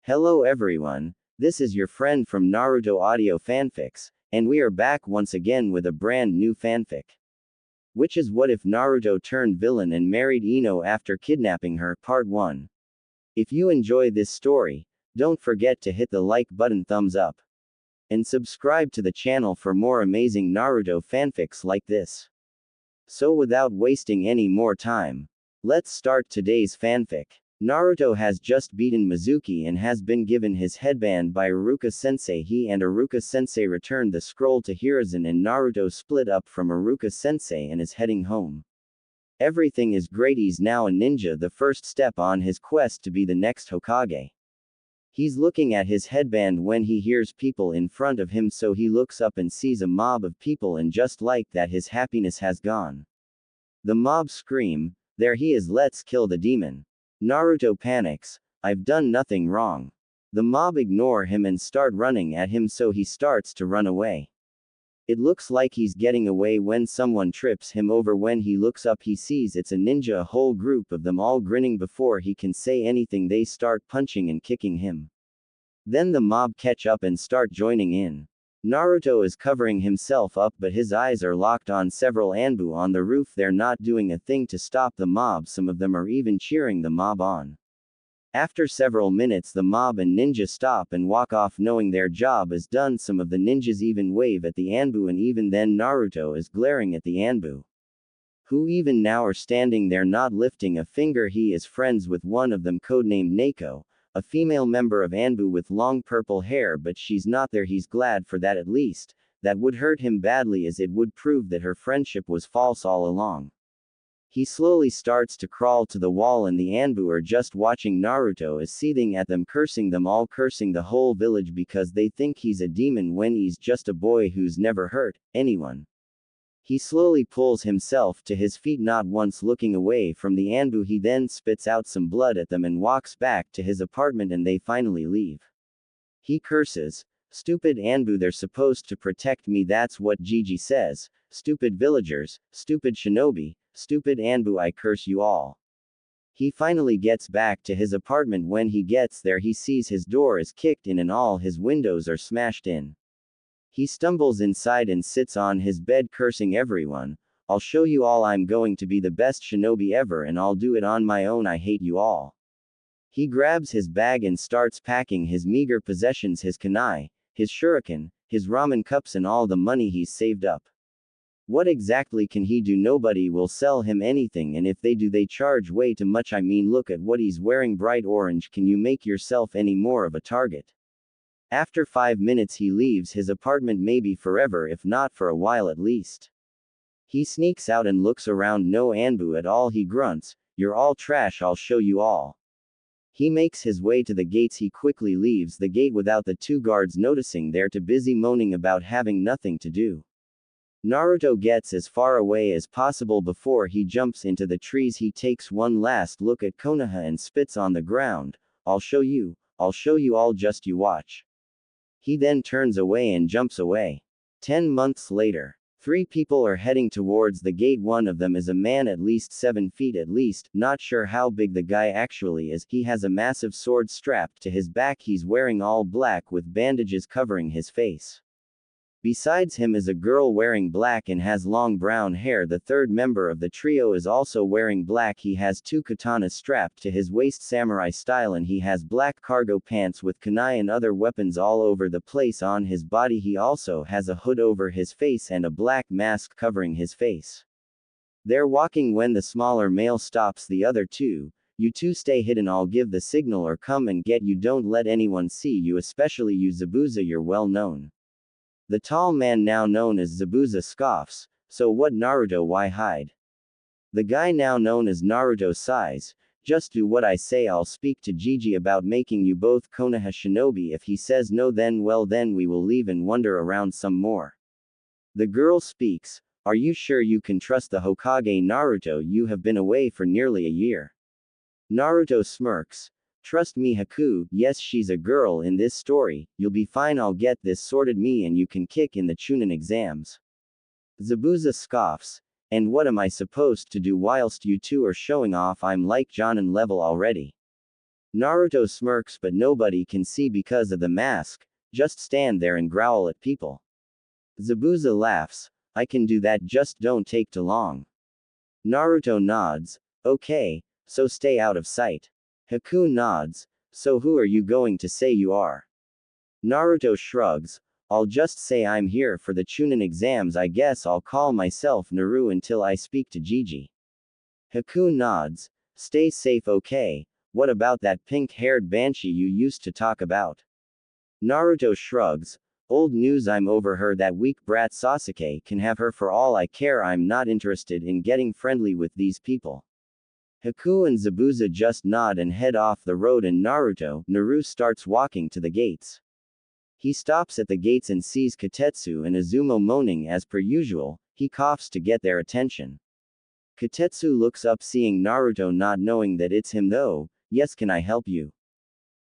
Hello everyone, this is your friend from Naruto Audio Fanfics, and we are back once again with a brand new fanfic. Which is what if Naruto turned villain and married Ino after kidnapping her, part 1. If you enjoy this story, don't forget to hit the like button, thumbs up, and subscribe to the channel for more amazing Naruto fanfics like this. So without wasting any more time, let's start today's fanfic. Naruto has just beaten Mizuki and has been given his headband by Iruka-sensei. He and Iruka-sensei returned the scroll to Hiruzen, and Naruto split up from Iruka-sensei and is heading home. Everything is great. He's now a ninja, the first step on his quest to be the next Hokage. He's looking at his headband when he hears people in front of him, so he looks up and sees a mob of people, and just like that his happiness has gone. The mob scream, "There he is, let's kill the demon." Naruto panics, "I've done nothing wrong." The mob ignore him and start running at him, so he starts to run away. It looks like he's getting away when someone trips him over. When he looks up, he sees it's a ninja, a whole group of them all grinning. Before he can say anything, they start punching and kicking him. Then the mob catch up and start joining in. Naruto is covering himself up, but his eyes are locked on several Anbu on the roof. They're not doing a thing to stop the mob. Some of them are even cheering the mob on. After several minutes, the mob and ninja stop and walk off, knowing their job is done. Some of the ninjas even wave at the Anbu, and even then Naruto is glaring at the Anbu, who even now are standing there not lifting a finger. He is friends with one of them, codenamed Neko, a female member of Anbu with long purple hair, but she's not there. He's glad for that. At least, that would hurt him badly, as it would prove that her friendship was false all along. He slowly starts to crawl to the wall, and the Anbu are just watching. Naruto is seething at them, cursing them all, cursing the whole village because they think he's a demon when he's just a boy who's never hurt anyone. He slowly pulls himself to his feet, not once looking away from the Anbu. He then spits out some blood at them and walks back to his apartment, and they finally leave. He curses, "Stupid Anbu, they're supposed to protect me, that's what Gigi says. Stupid villagers, stupid shinobi, stupid Anbu, I curse you all." He finally gets back to his apartment. When he gets there, he sees his door is kicked in and all his windows are smashed in. He stumbles inside and sits on his bed, cursing everyone. "I'll show you all. I'm going to be the best shinobi ever, and I'll do it on my own. I hate you all." He grabs his bag and starts packing his meager possessions, his kunai, his shuriken, his ramen cups, and all the money he's saved up. What exactly can he do? Nobody will sell him anything, and if they do, they charge way too much. I mean, look at what he's wearing, bright orange. Can you make yourself any more of a target? After 5 minutes, he leaves his apartment, maybe forever, if not for a while at least. He sneaks out and looks around. No Anbu at all. He grunts, "You're all trash, I'll show you all." He makes his way to the gates. He quickly leaves the gate without the two guards noticing. They're too busy moaning about having nothing to do. Naruto gets as far away as possible before he jumps into the trees. He takes one last look at Konoha and spits on the ground. I'll show you all, just you watch." He then turns away and jumps away. 10 months later, 3 people are heading towards the gate. One of them is a man at least 7 feet at least, not sure how big the guy actually is. He has a massive sword strapped to his back. He's wearing all black with bandages covering his face. Besides him is a girl wearing black and has long brown hair. The third member of the trio is also wearing black. He has 2 katanas strapped to his waist, samurai style, and he has black cargo pants with kunai and other weapons all over the place on his body. He also has a hood over his face and a black mask covering his face. They're walking when the smaller male stops the other two. "You two stay hidden, I'll give the signal or come and get you. Don't let anyone see you, especially you Zabuza, you're well known." The tall man, now known as Zabuza, scoffs, "So what, Naruto, why hide?" The guy, now known as Naruto, sighs, "Just do what I say. I'll speak to Gigi about making you both Konoha shinobi. If he says no, then well, then we will leave and wander around some more." The girl speaks, "Are you sure you can trust the Hokage, Naruto? You have been away for nearly a year." Naruto smirks, "Trust me, Haku, yes, she's a girl in this story. You'll be fine. I'll get this sorted, me and you can kick in the Chunin exams." Zabuza scoffs, "And what am I supposed to do whilst you two are showing off? I'm like Jonin level already." Naruto smirks but nobody can see because of the mask, just stand there and growl at people. Zabuza laughs, I can do that, just don't take too long. Naruto nods, okay, so stay out of sight. Haku nods, so who are you going to say you are? Naruto shrugs, I'll just say I'm here for the Chunin exams. I guess I'll call myself Naru until I speak to Gigi. Haku nods, stay safe, okay, what about that pink-haired banshee you used to talk about? Naruto shrugs, old news, I'm over her, that weak brat Sasuke can have her for all I care, I'm not interested in getting friendly with these people. Haku and Zabuza just nod and head off the road, and Naru starts walking to the gates. He stops at the gates and sees Kotetsu and Izumo moaning as per usual, he coughs to get their attention. Kotetsu looks up seeing Naruto, not knowing that it's him though, yes, can I help you?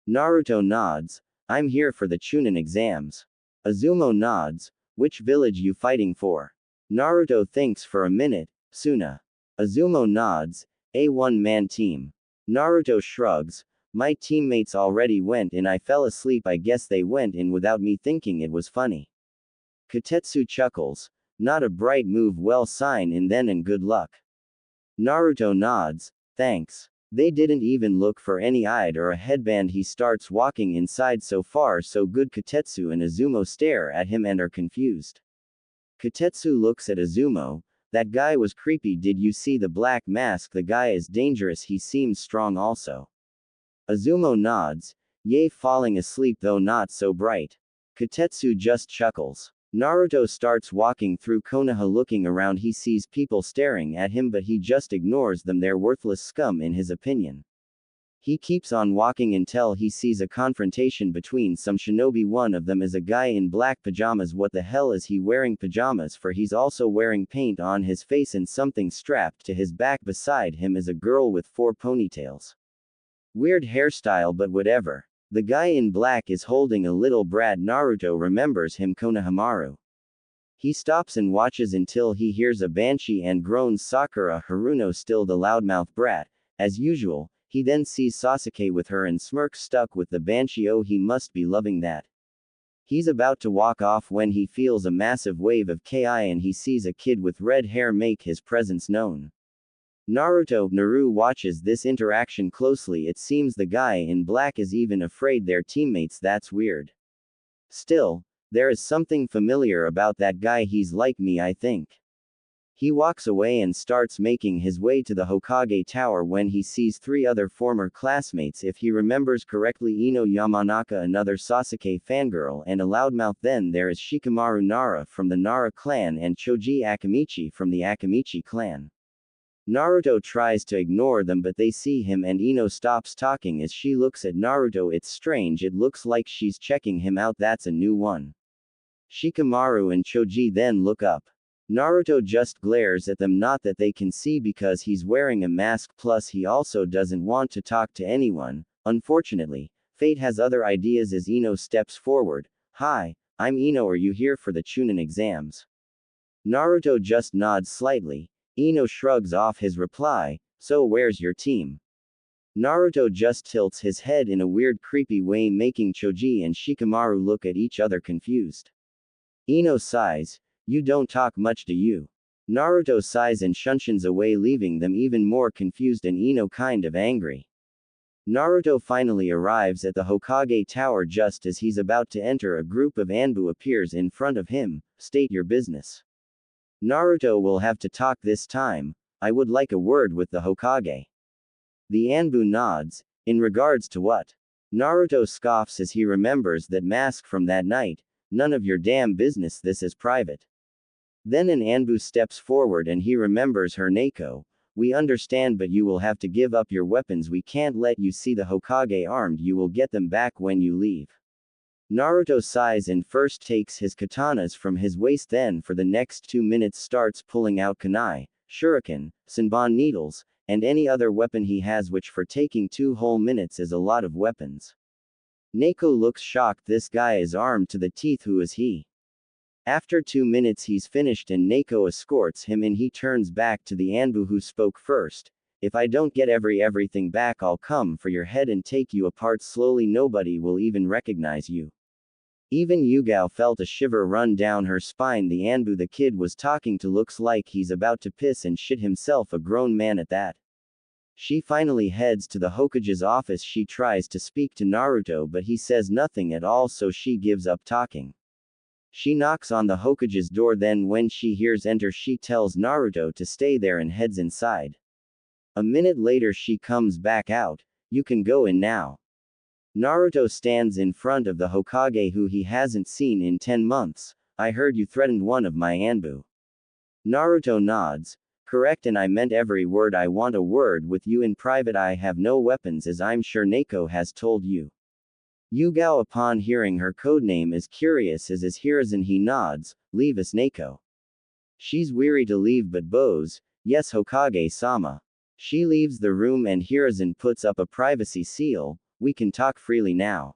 Naruto nods, I'm here for the Chunin exams. Izumo nods, which village you fighting for? Naruto thinks for a minute, Suna. Izumo nods, a one-man team. Naruto shrugs, my teammates already went in, I fell asleep, I guess they went in without me thinking it was funny. Kotetsu chuckles, not a bright move, well, sign in then and good luck. Naruto nods, thanks. They didn't even look for any hide or a headband. He starts walking inside. So far so good. Kotetsu and Izumo stare at him and are confused. Kotetsu looks at Izumo, that guy was creepy, did you see the black mask? The guy is dangerous, he seems strong also. Izumo nods, yay, falling asleep though not so bright. Kotetsu just chuckles. Naruto starts walking through Konoha looking around. He sees people staring at him but he just ignores them, they're worthless scum in his opinion. He keeps on walking until he sees a confrontation between some shinobi. One of them is a guy in black pajamas. What the hell is he wearing pajamas for? He's also wearing paint on his face and something strapped to his back. Beside him is a girl with 4 ponytails. Weird hairstyle but whatever. The guy in black is holding a little brat. Naruto remembers him, Konohamaru. He stops and watches until he hears a banshee and groans, Sakura Haruno, still the loudmouth brat, as usual. He then sees Sasuke with her and smirks, stuck with the banshee. Oh, he must be loving that. He's about to walk off when he feels a massive wave of ki and he sees a kid with red hair make his presence known. Naru watches this interaction closely. It seems the guy in black is even afraid their teammates. That's weird. Still, there is something familiar about that guy. He's like me, I think. He walks away and starts making his way to the Hokage Tower when he sees 3 other former classmates. If he remembers correctly, Ino Yamanaka, another Sasuke fangirl and a loudmouth. Then there is Shikamaru Nara from the Nara clan and Choji Akamichi from the Akamichi clan. Naruto tries to ignore them but they see him and Ino stops talking as she looks at Naruto. It's strange, it looks like she's checking him out. That's a new one. Shikamaru and Choji then look up. Naruto just glares at them, not that they can see because he's wearing a mask, plus he also doesn't want to talk to anyone. Unfortunately, fate has other ideas as Ino steps forward. Hi, I'm Ino, are you here for the Chunin exams? Naruto just nods slightly. Ino shrugs off his reply, so where's your team? Naruto just tilts his head in a weird creepy way, making Choji and Shikamaru look at each other confused. Ino sighs, you don't talk much, do you? Naruto sighs and shunshuns away, leaving them even more confused and Ino kind of angry. Naruto finally arrives at the Hokage Tower. Just as he's about to enter, a group of Anbu appears in front of him. State your business. Naruto will have to talk this time. I would like a word with the Hokage. The Anbu nods. In regards to what? Naruto scoffs as he remembers that mask from that night. None of your damn business, this is private. Then an Anbu steps forward and he remembers her. Neko. We understand, but you will have to give up your weapons. We can't let you see the Hokage armed. You will get them back when you leave. Naruto sighs and first takes his katanas from his waist, then for the next 2 minutes starts pulling out kunai, shuriken, senbon needles, and any other weapon he has, which for taking 2 whole minutes is a lot of weapons. Neko looks shocked. This guy is armed to the teeth. Who is he? After 2 minutes he's finished and Neko escorts him in. He turns back to the Anbu who spoke first. If I don't get everything back, I'll come for your head and take you apart slowly. Nobody will even recognize you. Even Yugao felt a shiver run down her spine. The Anbu the kid was talking to looks like he's about to piss and shit himself, a grown man at that. She finally heads to the Hokage's office. She tries to speak to Naruto, but he says nothing at all, so she gives up talking. She knocks on the Hokage's door, then when she hears enter, she tells Naruto to stay there and heads inside. A minute later she comes back out. You can go in now. Naruto stands in front of the Hokage, who he hasn't seen in 10 months. I heard you threatened one of my Anbu. Naruto nods. Correct, and I meant every word. I want a word with you in private. I have no weapons, as I'm sure Neko has told you. Yugao, upon hearing her codename, is curious, as is Hiruzen. He nods. Leave us, Neko. She's weary to leave but bows. Yes, Hokage-sama. She leaves the room and Hiruzen puts up a privacy seal. We can talk freely now.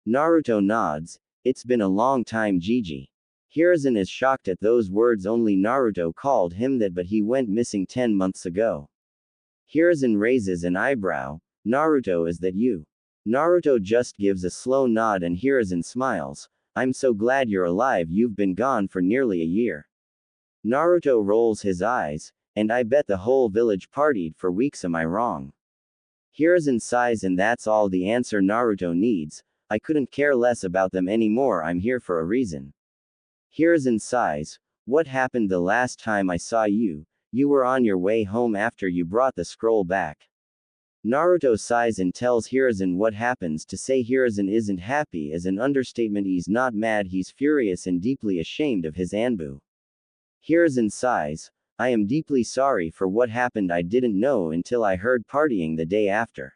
Naruto nods. It's been a long time, Gigi. Hiruzen is shocked at those words. Only Naruto called him that, but he went missing 10 months ago. Hiruzen raises an eyebrow. Naruto, is that you? Naruto just gives a slow nod and Hiruzen smiles. I'm so glad you're alive. You've been gone for nearly a year. Naruto rolls his eyes. And I bet the whole village partied for weeks. Am I wrong? Hiruzen sighs, and that's all the answer Naruto needs. I couldn't care less about them anymore. I'm here for a reason. Hiruzen sighs. What happened the last time I saw you? You were on your way home after you brought the scroll back. Naruto sighs and tells Hiruzen what happens. To say Hiruzen isn't happy is an understatement. He's not mad, he's furious and deeply ashamed of his Anbu. Hiruzen sighs. I am deeply sorry for what happened. I didn't know until I heard partying the day after.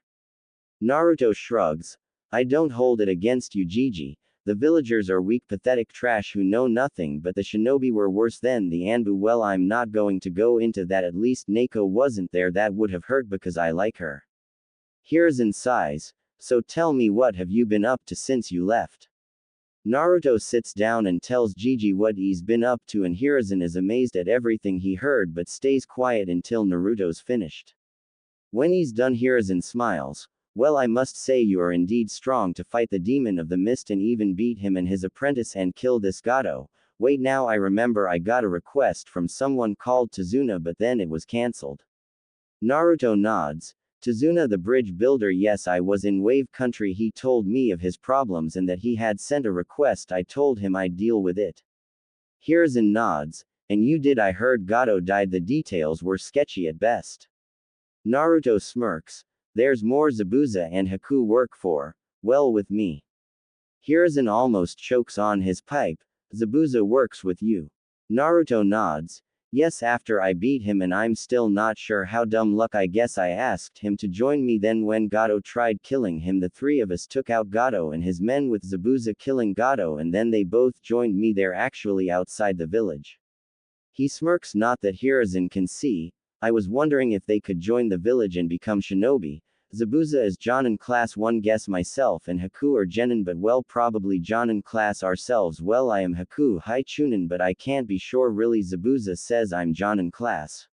Naruto shrugs. I don't hold it against you, Gigi. The villagers are weak, pathetic trash who know nothing, but the shinobi were worse than the Anbu. Well, I'm not going to go into that. At least Neko wasn't there. That would have hurt because I like her. Hiruzen sighs. So tell me, what have you been up to since you left? Naruto sits down and tells Gigi what he's been up to, and Hiruzen is amazed at everything he heard but stays quiet until Naruto's finished. When he's done, Hiruzen smiles. Well, I must say you are indeed strong to fight the demon of the mist and even beat him and his apprentice and kill this Gato. Wait, now I remember, I got a request from someone called Tazuna, but then it was cancelled. Naruto nods. Tazuna, the bridge builder? Yes, I was in Wave Country. He told me of his problems and that he had sent a request. I told him I'd deal with it. Hiruzen nods. And you did? I heard Gato died. The details were sketchy at best. Naruto smirks. There's more Zabuza and Haku work for, well, with me. Hiruzen almost chokes on his pipe. Zabuza works with you. Naruto nods. Yes, after I beat him, and I'm still not sure how. Dumb luck, I guess. I asked him to join me. Then when Gato tried killing him, the three of us took out Gato and his men with Zabuza killing Gato, and then they both joined me. They're actually outside the village. He smirks. Not that Hiruzen can see. I was wondering if they could join the village and become shinobi. Zabuza is Jonin class 1. Guess myself and Haku are Genin, but well, probably Jonin class ourselves. Well, I am Haku Hai Chunin, but I can't be sure really. Zabuza says I'm Jonin class.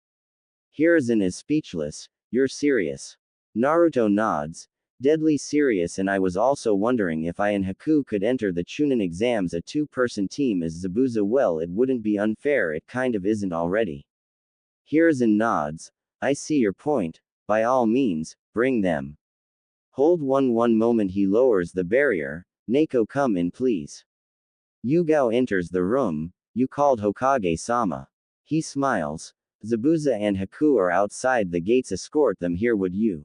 Hiruzen is speechless. You're serious? Naruto nods. Deadly serious, and I was also wondering if I and Haku could enter the Chunin exams. A two-person team as Zabuza. Well, it wouldn't be unfair. It kind of isn't already. Hiruzen nods. I see your point. By all means, bring them. Hold one moment. He lowers the barrier. Neko, come in please. Yugao enters the room. You called Hokage-sama. He smiles. Zabuza and Haku are outside the gates. Escort them here, would you?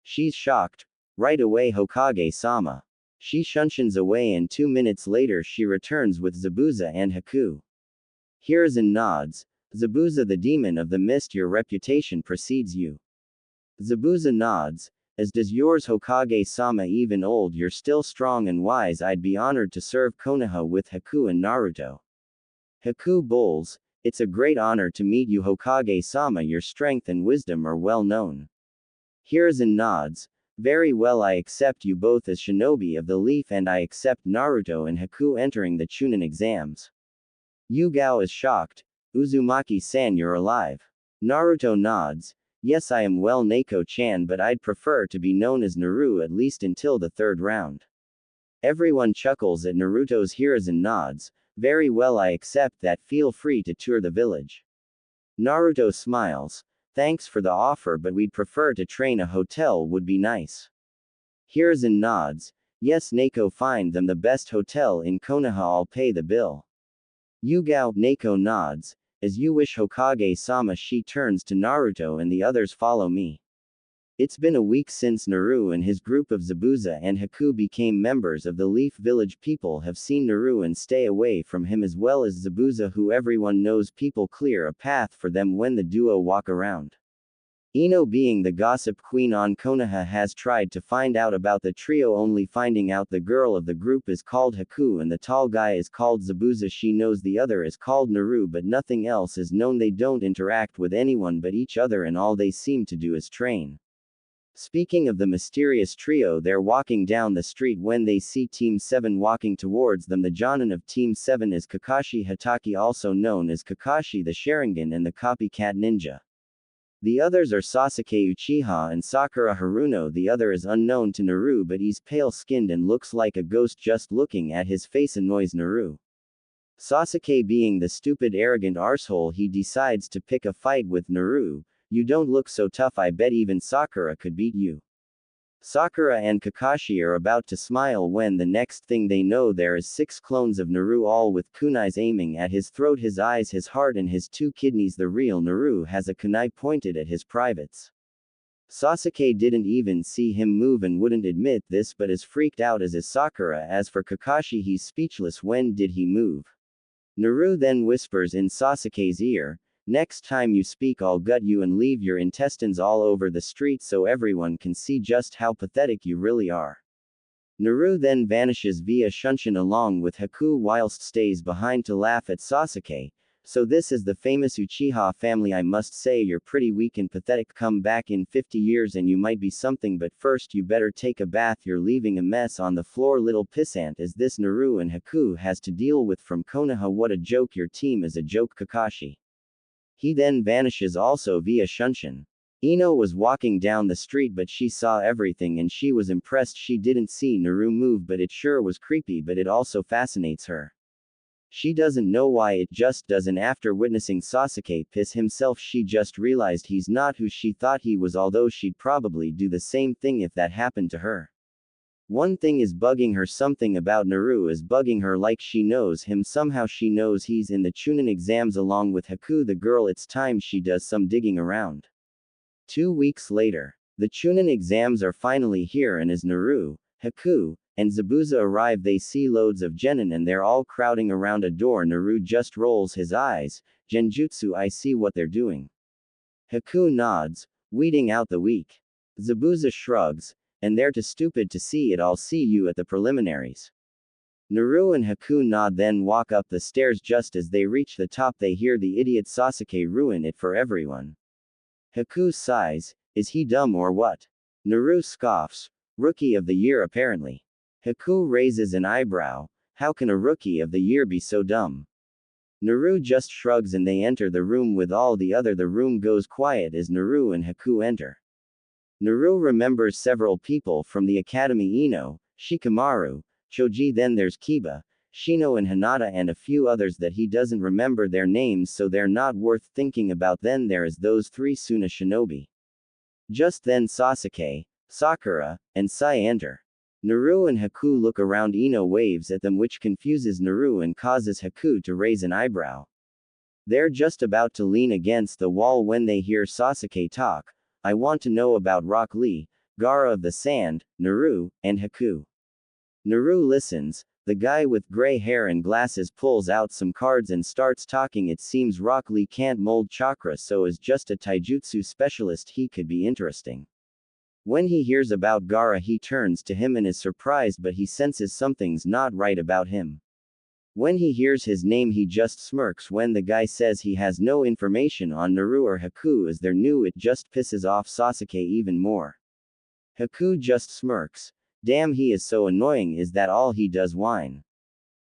She's shocked. Right away, Hokage-sama. She shunshuns away, and 2 minutes later she returns with Zabuza and Haku. Hiruzen nods. Zabuza, the demon of the mist, your reputation precedes you. Zabuza nods. As does yours, Hokage-sama. Even old, you're still strong and wise. I'd be honored to serve Konoha with Haku and Naruto. Haku bowls. It's a great honor to meet you, Hokage-sama. Your strength and wisdom are well known. Hiruzen nods. Very well, I accept you both as shinobi of the leaf, and I accept Naruto and Haku entering the Chunin exams. Yugao is shocked. Uzumaki-san, you're alive. Naruto nods. Yes, I am well Nako-chan, but I'd prefer to be known as Naru at least until the third round. Everyone chuckles at Naruto's Hiruzen nods. Very well, I accept that, feel free to tour the village. Naruto smiles. Thanks for the offer, but we'd prefer to train a hotel would be nice. Hiruzen nods. Yes, Nako, find them the best hotel in Konoha, I'll pay the bill. Yugao, Nako nods. As you wish, Hokage-sama. She turns to Naruto and the others, follow me. It's been a week since Naru and his group of Zabuza and Haku became members of the Leaf Village. People have seen Naru and stay away from him, as well as Zabuza, who everyone knows. People clear a path for them when the duo walk around. Ino, being the gossip queen on Konoha, has tried to find out about the trio, only finding out the girl of the group is called Haku and the tall guy is called Zabuza. She knows the other is called Naru, but nothing else is known. They don't interact with anyone but each other, and all they seem to do is train. Speaking of the mysterious trio, they're walking down the street when they see Team 7 walking towards them. The Jonin of Team 7 is Kakashi Hatake, also known as Kakashi the Sharingan and the Copycat Ninja. The others are Sasuke Uchiha and Sakura Haruno. The other is unknown to Naru, but he's pale-skinned and looks like a ghost. Just looking at his face annoys Naru. Sasuke, being the stupid arrogant arsehole, he decides to pick a fight with Naru. You don't look so tough, I bet even Sakura could beat you. Sakura and Kakashi are about to smile when the next thing they know there is 6 clones of Naru, all with kunais aiming at his throat, his eyes, his heart and his 2 kidneys. The real Naru has a kunai pointed at his privates. Sasuke didn't even see him move and wouldn't admit this, but is freaked out as is Sakura. As for Kakashi, he's speechless. When did he move? Naru then whispers in Sasuke's ear, next time you speak, I'll gut you and leave your intestines all over the street so everyone can see just how pathetic you really are. Naru then vanishes via Shunshin along with Haku, whilst stays behind to laugh at Sasuke. So this is the famous Uchiha family. I must say you're pretty weak and pathetic. Come back in 50 years and you might be something, but first you better take a bath. You're leaving a mess on the floor, little pissant. Is this Naru and Haku has to deal with from Konoha? What a joke, your team is a joke, Kakashi. He then vanishes also via Shunshin. Ino was walking down the street, but she saw everything and she was impressed. She didn't see Naru move, but it sure was creepy, but it also fascinates her. She doesn't know why, it just does, and after witnessing Sasuke piss himself, she just realized he's not who she thought he was, although she'd probably do the same thing if that happened to her. One thing is bugging her. Something about Naru is bugging her, like she knows him somehow. She knows he's in the Chunin exams along with Haku the girl. It's time she does some digging around. 2 weeks later, the Chunin exams are finally here, and as Naru, Haku, and Zabuza arrive, they see loads of genin and they're all crowding around a door. Naru just rolls his eyes. Genjutsu, I see what they're doing. Haku nods, weeding out the weak. Zabuza shrugs, and they're too stupid to see it. I'll see you at the preliminaries. Naru and Haku nod, then walk up the stairs. Just as they reach the top, they hear the idiot Sasuke ruin it for everyone. Haku sighs, is he dumb or what? Naru scoffs, rookie of the year apparently. Haku raises an eyebrow, how can a rookie of the year be so dumb? Naru just shrugs and they enter the room with all the other. The room goes quiet as Naru and Haku enter. Naru remembers several people from the academy: Ino, Shikamaru, Choji, then there's Kiba, Shino and Hinata, and a few others that he doesn't remember their names, so they're not worth thinking about. Then there is those 3 Suna shinobi. Just then Sasuke, Sakura, and Sai enter. Naru and Haku look around. Ino waves at them, which confuses Naru and causes Haku to raise an eyebrow. They're just about to lean against the wall when they hear Sasuke talk. I want to know about Rock Lee, Gaara of the Sand, Naru, and Haku. Naru listens. The guy with gray hair and glasses pulls out some cards and starts talking. It seems Rock Lee can't mold chakra, so as just a taijutsu specialist he could be interesting. When he hears about Gaara, he turns to him and is surprised, but he senses something's not right about him. When he hears his name, he just smirks. When the guy says he has no information on Naru or Haku as they're new, it just pisses off Sasuke even more. Haku just smirks. Damn, he is so annoying. Is that all he does, whine?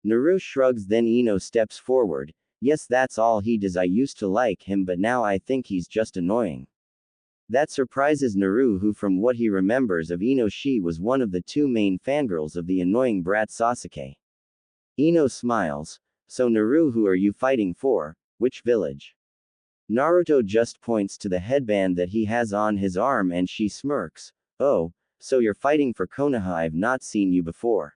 Naru shrugs, then Ino steps forward. Yes, that's all he does. I used to like him, but now I think he's just annoying. That surprises Naru, who from what he remembers of Ino, she was one of the two main fangirls of the annoying brat Sasuke. Ino smiles. So Naru, who are you fighting for? Which village? Naruto just points to the headband that he has on his arm and she smirks. Oh, so you're fighting for Konoha, I've not seen you before.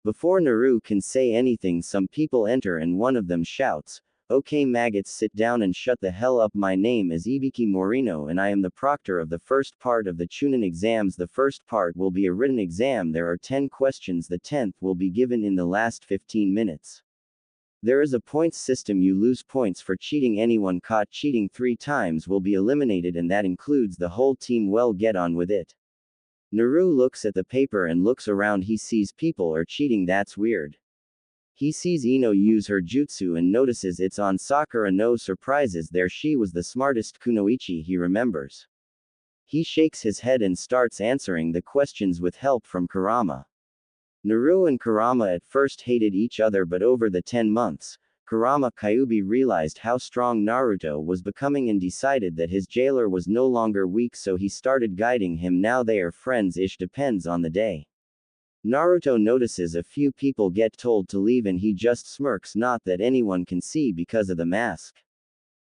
Before Naru can say anything, some people enter and one of them shouts, "Okay maggots, sit down and shut the hell up, my name is Ibiki Morino and I am the proctor of the first part of the Chunin exams. The first part will be a written exam, there are 10 questions, the 10th will be given in the last 15 minutes. There is a points system, you lose points for cheating, anyone caught cheating 3 times will be eliminated and that includes the whole team, well get on with it." Naru looks at the paper and looks around, he sees people are cheating, that's weird. He sees Ino use her jutsu and notices it's on Sakura, no surprises there, she was the smartest kunoichi he remembers. He shakes his head and starts answering the questions with help from Kurama. Naru and Kurama at first hated each other, but over the 10 months, Kurama Kyuubi realized how strong Naruto was becoming and decided that his jailer was no longer weak, so he started guiding him. Now they are friends-ish, depends on the day. Naruto notices a few people get told to leave and he just smirks, not that anyone can see because of the mask.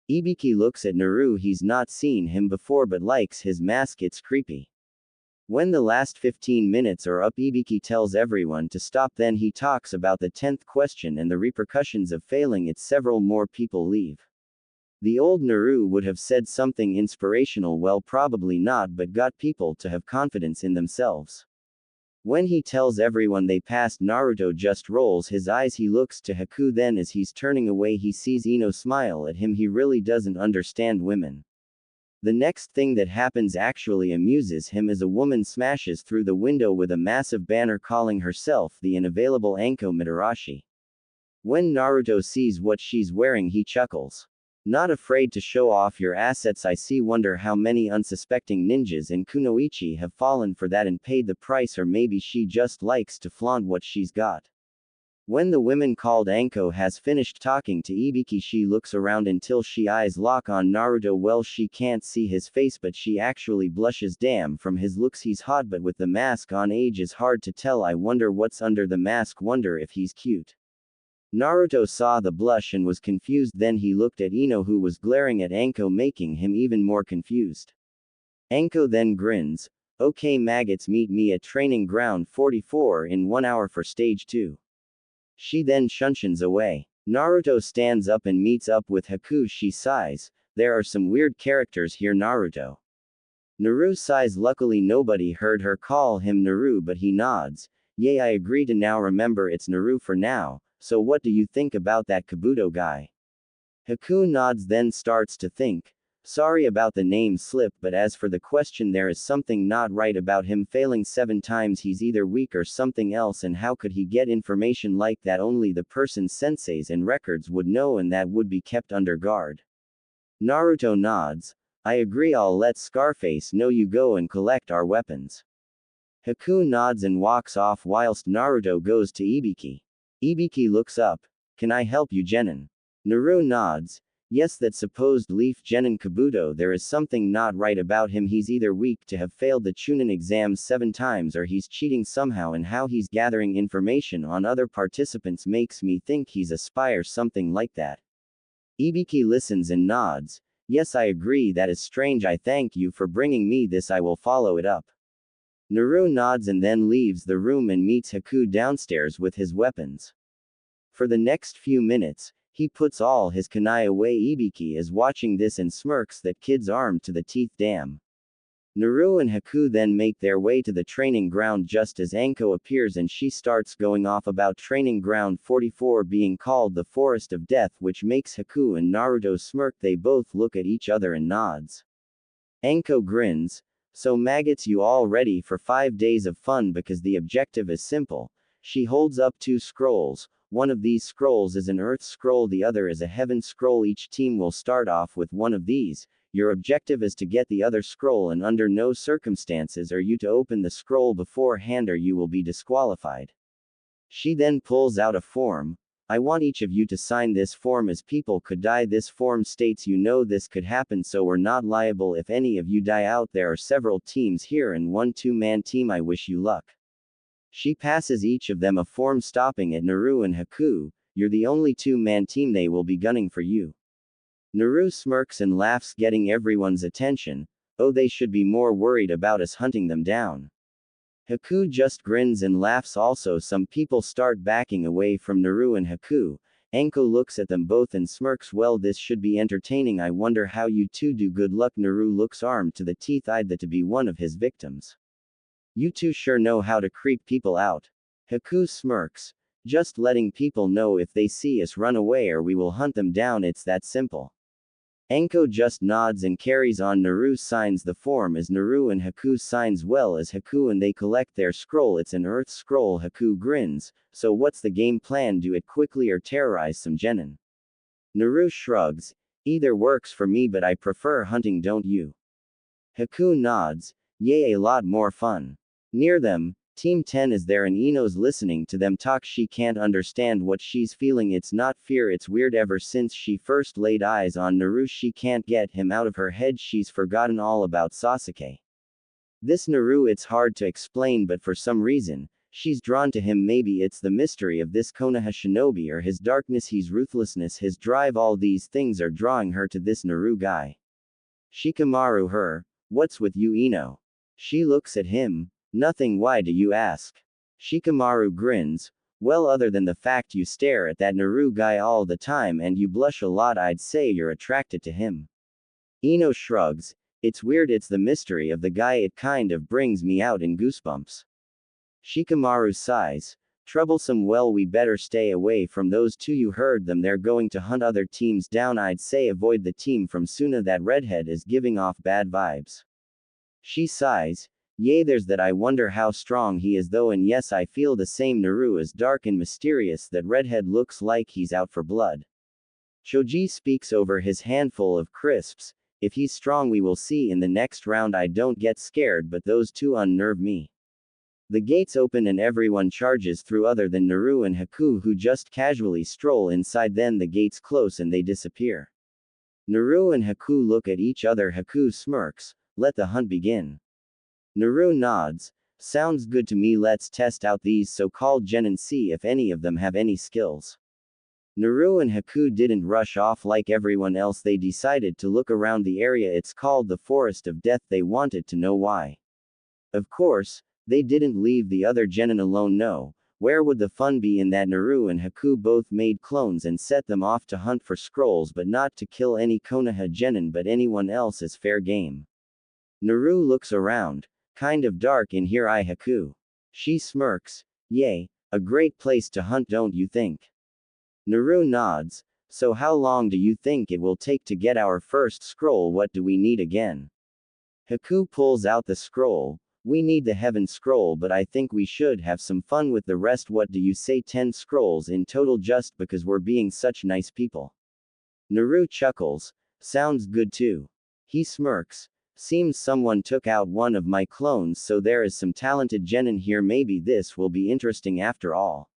Ibiki looks at Naru, he's not seen him before but likes his mask, it's creepy. When the last 15 minutes are up, Ibiki tells everyone to stop, then he talks about the 10th question and the repercussions of failing it. Several more people leave. The old Naru would have said something inspirational, well probably not, but got people to have confidence in themselves. When he tells everyone they passed, Naruto just rolls his eyes, he looks to Haku, then as he's turning away he sees Ino smile at him, he really doesn't understand women. The next thing that happens actually amuses him as a woman smashes through the window with a massive banner calling herself the unavailable Anko Mitarashi. When Naruto sees what she's wearing he chuckles. Not afraid to show off your assets, I see, wonder how many unsuspecting ninjas in kunoichi have fallen for that and paid the price, or maybe she just likes to flaunt what she's got. When the woman called Anko has finished talking to Ibiki, she looks around until she eyes lock on Naruto. Well, she can't see his face but she actually blushes. Damn, from his looks he's hot, but with the mask on age is hard to tell. I wonder what's under the mask, wonder if he's cute. Naruto saw the blush and was confused, then he looked at Ino who was glaring at Anko, making him even more confused. Anko then grins. Okay maggots, meet me at training ground 44 in 1 hour for stage 2. She then shunshuns away. Naruto stands up and meets up with Haku, she sighs. There are some weird characters here, Naruto. Naru sighs, luckily nobody heard her call him Naru, but he nods. Yay, I agree to now, remember it's Naru for now, so what do you think about that Kabuto guy? Haku nods, then starts to think. Sorry about the name slip, but as for the question, there is something not right about him failing 7 times. He's either weak or something else, and how could he get information like that? Only the person's senseis and records would know, and that would be kept under guard. Naruto nods. I agree, I'll let Scarface know you go and collect our weapons. Haku nods and walks off whilst Naruto goes to Ibiki. Ibiki looks up. Can I help you, Genin? Naru nods. Yes, that supposed leaf Genin Kabuto, there is something not right about him. He's either weak to have failed the Chunin exams 7 times or he's cheating somehow, and how he's gathering information on other participants makes me think he's a spy or something like that. Ibiki listens and nods. Yes, I agree, that is strange. I thank you for bringing me this, I will follow it up. Naru nods and then leaves the room and meets Haku downstairs with his weapons. For the next few minutes, he puts all his kunai away. Ibiki is watching this and smirks, that kid's armed to the teeth, damn. Naru and Haku then make their way to the training ground just as Anko appears and she starts going off about training ground 44 being called the Forest of Death, which makes Haku and Naruto smirk. They both look at each other and nods. Anko grins. So maggots, you all ready for 5 days of fun? Because the objective is simple. She holds up 2 scrolls. One of these scrolls is an earth scroll, the other is a heaven scroll. Each team will start off with one of these. Your objective is to get the other scroll, and under no circumstances are you to open the scroll beforehand or you will be disqualified. She then pulls out a form. I want each of you to sign this form as people could die. This form states you know this could happen, so we're not liable if any of you die out. There are several teams here and one two-man team. I wish you luck. She passes each of them a form stopping at Naru and Haku. You're the only two-man team, they will be gunning for you. Naru smirks and laughs, getting everyone's attention. Oh, they should be more worried about us hunting them down. Haku just grins and laughs also. Some people start backing away from Naru and Haku. Anko looks at them both and smirks. Well, this should be entertaining. I wonder how you two do. Good luck. Naru looks armed to the teeth, eyed that to be one of his victims. You two sure know how to creep people out. Haku smirks. Just letting people know if they see us run away or we will hunt them down, it's that simple. Anko just nods and carries on. Naru signs the form as Naru and Haku signs well as Haku and they collect their scroll. It's an earth scroll. Haku grins. So what's the game plan? Do it quickly or terrorize some genin? Naru shrugs. Either works for me, but I prefer hunting, don't you? Haku nods. Yay, a lot more fun. Near them, Team 10 is there and Ino's listening to them talk. She can't understand what she's feeling. It's not fear, it's weird. Ever since she first laid eyes on Naru, she can't get him out of her head. She's forgotten all about Sasuke. This Naru, it's hard to explain, but for some reason, she's drawn to him. Maybe it's the mystery of this Konoha shinobi or his darkness, his ruthlessness, his drive. All these things are drawing her to this Naru guy. Shikamaru her. What's with you, Ino? She looks at him. Nothing. Why do you ask? Shikamaru grins. Well, other than the fact you stare at that Naru guy all the time and you blush a lot, I'd say you're attracted to him. Ino shrugs. It's weird, it's the mystery of the guy, it kind of brings me out in goosebumps. Shikamaru sighs. Troublesome. Well, we better stay away from those two. You heard them, they're going to hunt other teams down. I'd say avoid the team from Suna. That redhead is giving off bad vibes. She sighs. Yay, there's that. I wonder how strong he is though, and yes, I feel the same. Naru is dark and mysterious. That redhead looks like he's out for blood. Choji speaks over his handful of crisps. If he's strong, we will see in the next round. I don't get scared, but those two unnerve me. The gates open and everyone charges through other than Naru and Haku, who just casually stroll inside. Then the gates close and they disappear. Naru and Haku look at each other. Haku smirks. Let the hunt begin. Naru nods. Sounds good to me. Let's test out these so-called genin and see if any of them have any skills. Naru and Haku didn't rush off like everyone else. They decided to look around the area. It's called the Forest of Death. They wanted to know why. Of course, they didn't leave the other genin alone. No. Where would the fun be in that? Naru and Haku both made clones and set them off to hunt for scrolls, but not to kill any Konoha genin, but anyone else is fair game. Naru looks around. Kind of dark in here. Haku. She smirks. Yay, a great place to hunt, don't you think? Naru nods. So how long do you think it will take to get our first scroll? What do we need again? Haku pulls out the scroll. We need the heaven scroll, but I think we should have some fun with the rest. What do you say? 10 scrolls in total, just because we're being such nice people. Naru chuckles. Sounds good too. He smirks. Seems someone took out one of my clones, so there is some talented genin here. Maybe this will be interesting after all.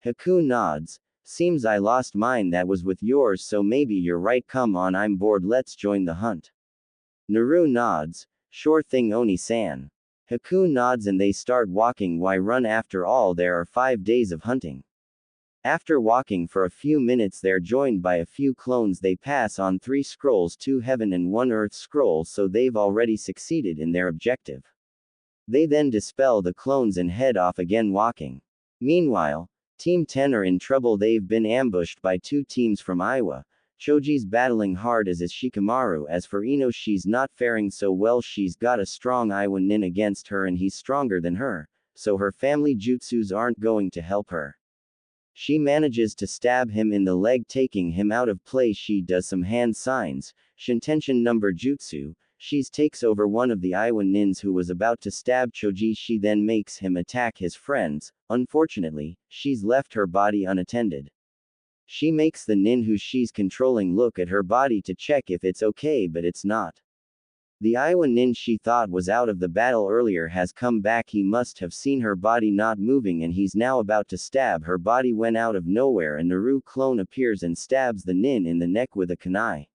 Haku nods. Seems I lost mine that was with yours, so maybe you're right. Come on, I'm bored, let's join the hunt. Naru nods. Sure thing, Oni-san. Haku nods and they start walking. Why run after all? There are 5 days of hunting. After walking for a few minutes, they're joined by a few clones. They pass on 3 scrolls, 2 heaven and 1 earth scroll, so they've already succeeded in their objective. They then dispel the clones and head off again walking. Meanwhile, Team 10 are in trouble. They've been ambushed by 2 teams from Iowa. Choji's battling hard, as is Shikamaru. As for Ino, she's not faring so well. She's got a strong Iowa nin against her and he's stronger than her, so her family jutsus aren't going to help her. She manages to stab him in the leg, taking him out of play. She does some hand signs, Shintention number jutsu. She takes over one of the Iowa nins who was about to stab Choji. She then makes him attack his friends. Unfortunately, she's left her body unattended. She makes the nin who she's controlling look at her body to check if it's okay, but it's not. The Iowa nin she thought was out of the battle earlier has come back. He must have seen her body not moving and he's now about to stab her body when out of nowhere a Naru clone appears and stabs the nin in the neck with a kunai.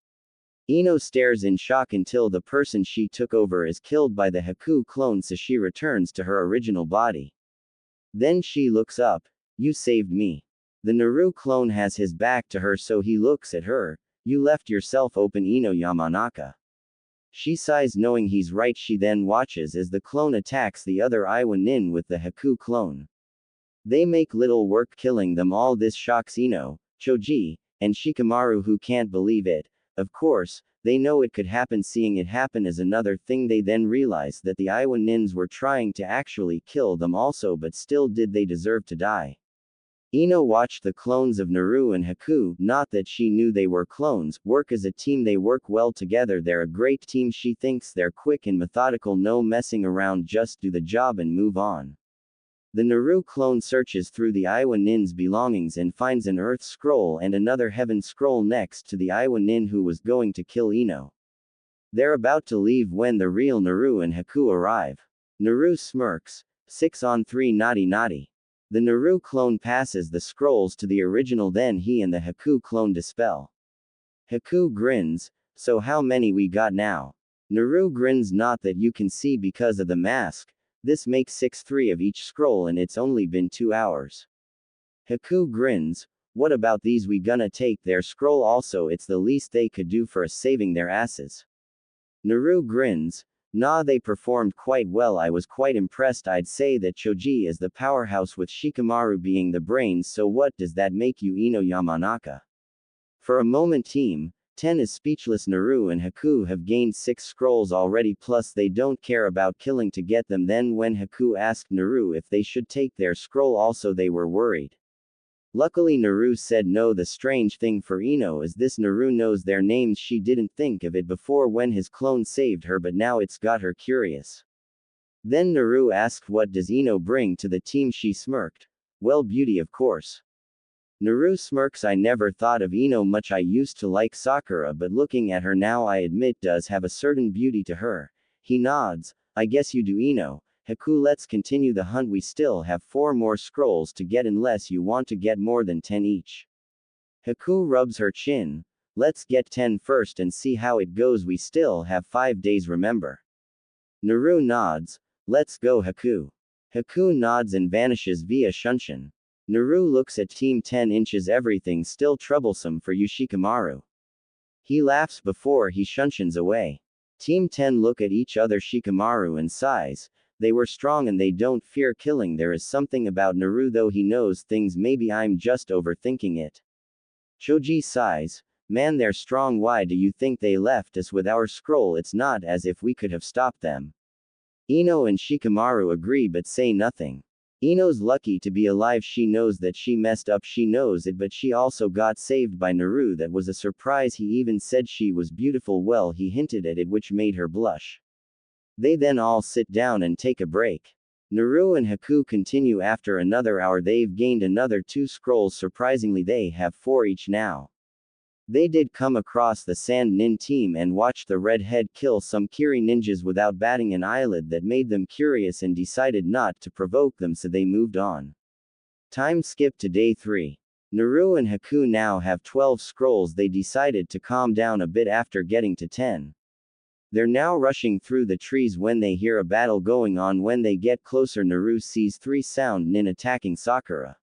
Ino stares in shock until the person she took over is killed by the Haku clone so she returns to her original body. Then she looks up. You saved me. The Naru clone has his back to her so he looks at her. You left yourself open, Ino Yamanaka. She sighs knowing he's right. She then watches as the clone attacks the other Iowa nin with the Haku clone. They make little work killing them all. This shocks Ino, Choji, and Shikamaru who can't believe it. Of course, they know it could happen. Seeing it happen is another thing. They then realize that the Iowa nins were trying to actually kill them also, but still did they deserve to die. Ino watched the clones of Naru and Haku, not that she knew they were clones, work as a team. They work well together. They're a great team. She thinks they're quick and methodical, no messing around, just do the job and move on. The Naru clone searches through the Iowa nin's belongings and finds an Earth scroll and another Heaven scroll next to the Iowa nin who was going to kill Ino. They're about to leave when the real Naru and Haku arrive. Naru smirks. 6-on-3 naughty naughty. The Naru clone passes the scrolls to the original, then he and the Haku clone dispel. Haku grins. So how many we got now? Naru grins. Not that you can see because of the mask. This makes 6-3 of each scroll and it's only been 2 hours. Haku grins. What about these? We gonna take their scroll also? It's the least they could do for us, saving their asses. Naru grins. Nah, they performed quite well. I was quite impressed. I'd say that Choji is the powerhouse with Shikamaru being the brains. So what does that make you, Ino Yamanaka? For a moment Team 10 is speechless. Naru and Haku have gained 6 scrolls already, plus they don't care about killing to get them. Then when Haku asked Naru if they should take their scroll also, they were worried. Luckily Naru said no. The strange thing for Ino is this: Naru knows their names. She didn't think of it before when his clone saved her, but now it's got her curious. Then Naru asked what does Ino bring to the team. She smirked. Well, beauty of course. Naru smirks. I never thought of Ino much. I used to like Sakura, but looking at her now I admit does have a certain beauty to her. He nods. I guess you do, Ino. Haku, let's continue the hunt. We still have 4 more scrolls to get unless you want to get more than 10 each. Haku rubs her chin. Let's get 10 first and see how it goes. We still have 5 days, remember. Naru nods. Let's go, Haku. Haku nods and vanishes via Shunshin. Naru looks at Team 10 inches. Everything still troublesome for you, Shikamaru. He laughs before he Shunshins away. Team 10 look at each other. Shikamaru and sighs. They were strong and they don't fear killing. There is something about Naru though, he knows things. Maybe I'm just overthinking it. Choji sighs. Man, they're strong. Why do you think they left us with our scroll? It's not as if we could have stopped them. Ino and Shikamaru agree but say nothing. Ino's lucky to be alive. She knows that she messed up. She knows it, but she also got saved by Naru. That was a surprise. He even said she was beautiful. Well, he hinted at it, which made her blush. They then all sit down and take a break. Naru and Haku continue. After another hour they've gained another 2 scrolls. Surprisingly they have 4 each now. They did come across the Sand Nin team and watched the redhead kill some Kiri ninjas without batting an eyelid. That made them curious and decided not to provoke them, so they moved on. Time skip to day 3. Naru and Haku now have 12 scrolls. They decided to calm down a bit after getting to 10. They're now rushing through the trees when they hear a battle going on. When they get closer, Naru sees 3 Sound Nin attacking Sakura.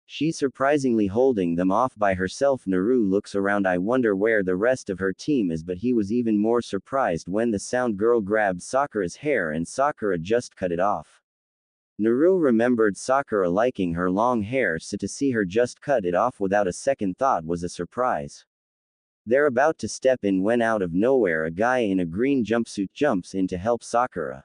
She's surprisingly holding them off by herself. Naru looks around. I wonder where the rest of her team is, but he was even more surprised when the Sound Girl grabbed Sakura's hair and Sakura just cut it off. Naru remembered Sakura liking her long hair, so to see her just cut it off without a second thought was a surprise. They're about to step in when out of nowhere a guy in a green jumpsuit jumps in to help Sakura.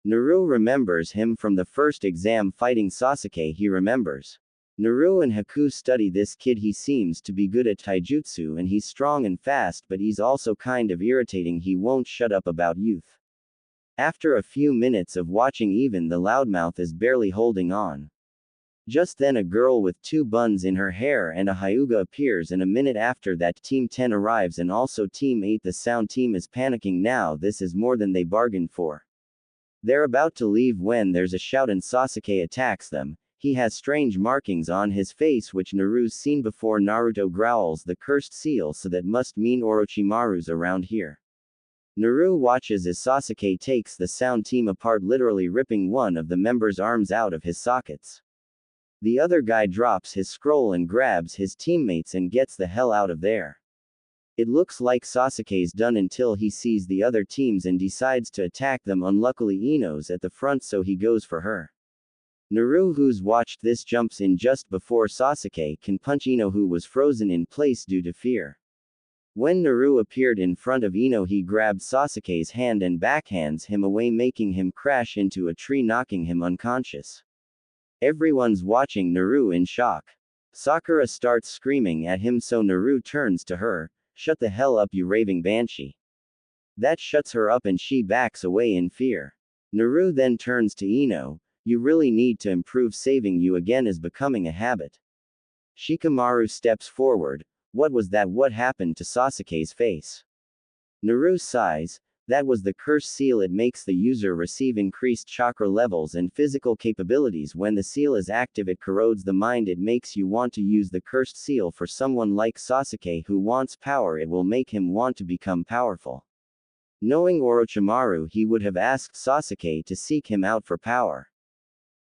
Naru remembers him from the first exam fighting Sasuke. He remembers. Naru and Haku study this kid. He seems to be good at taijutsu and he's strong and fast, but he's also kind of irritating. He won't shut up about youth. After a few minutes of watching, even the loudmouth is barely holding on. Just then a girl with two buns in her hair and a hyuga appears, and a minute after that Team 10 arrives and also Team 8. The sound team is panicking now. This is more than they bargained for. They're about to leave when there's a shout and Sasuke attacks them. He has strange markings on his face which Naruto's seen before. Naruto growls the cursed seal, so that must mean Orochimaru's around here. Naruto watches as Sasuke takes the sound team apart, literally ripping one of the members' arms out of his sockets. The other guy drops his scroll and grabs his teammates and gets the hell out of there. It looks like Sasuke's done until he sees the other teams and decides to attack them. Unluckily Ino's at the front, so he goes for her. Naruto, who's watched this, jumps in just before Sasuke can punch Ino, who was frozen in place due to fear. When Naruto appeared in front of Ino, he grabbed Sasuke's hand and backhands him away, making him crash into a tree, knocking him unconscious. Everyone's watching Naruto in shock. Sakura starts screaming at him, so Naruto turns to her. "Shut the hell up, you raving banshee." That shuts her up and she backs away in fear. Naruto then turns to Ino. "You really need to improve. Saving you again is becoming a habit." Shikamaru steps forward. "What was that? What happened to Sasuke's face?" Naruto sighs. "That was the curse seal. It makes the user receive increased chakra levels and physical capabilities. When the seal is active, it corrodes the mind. It makes you want to use the cursed seal. For someone like Sasuke who wants power, it will make him want to become powerful." Knowing Orochimaru, he would have asked Sasuke to seek him out for power.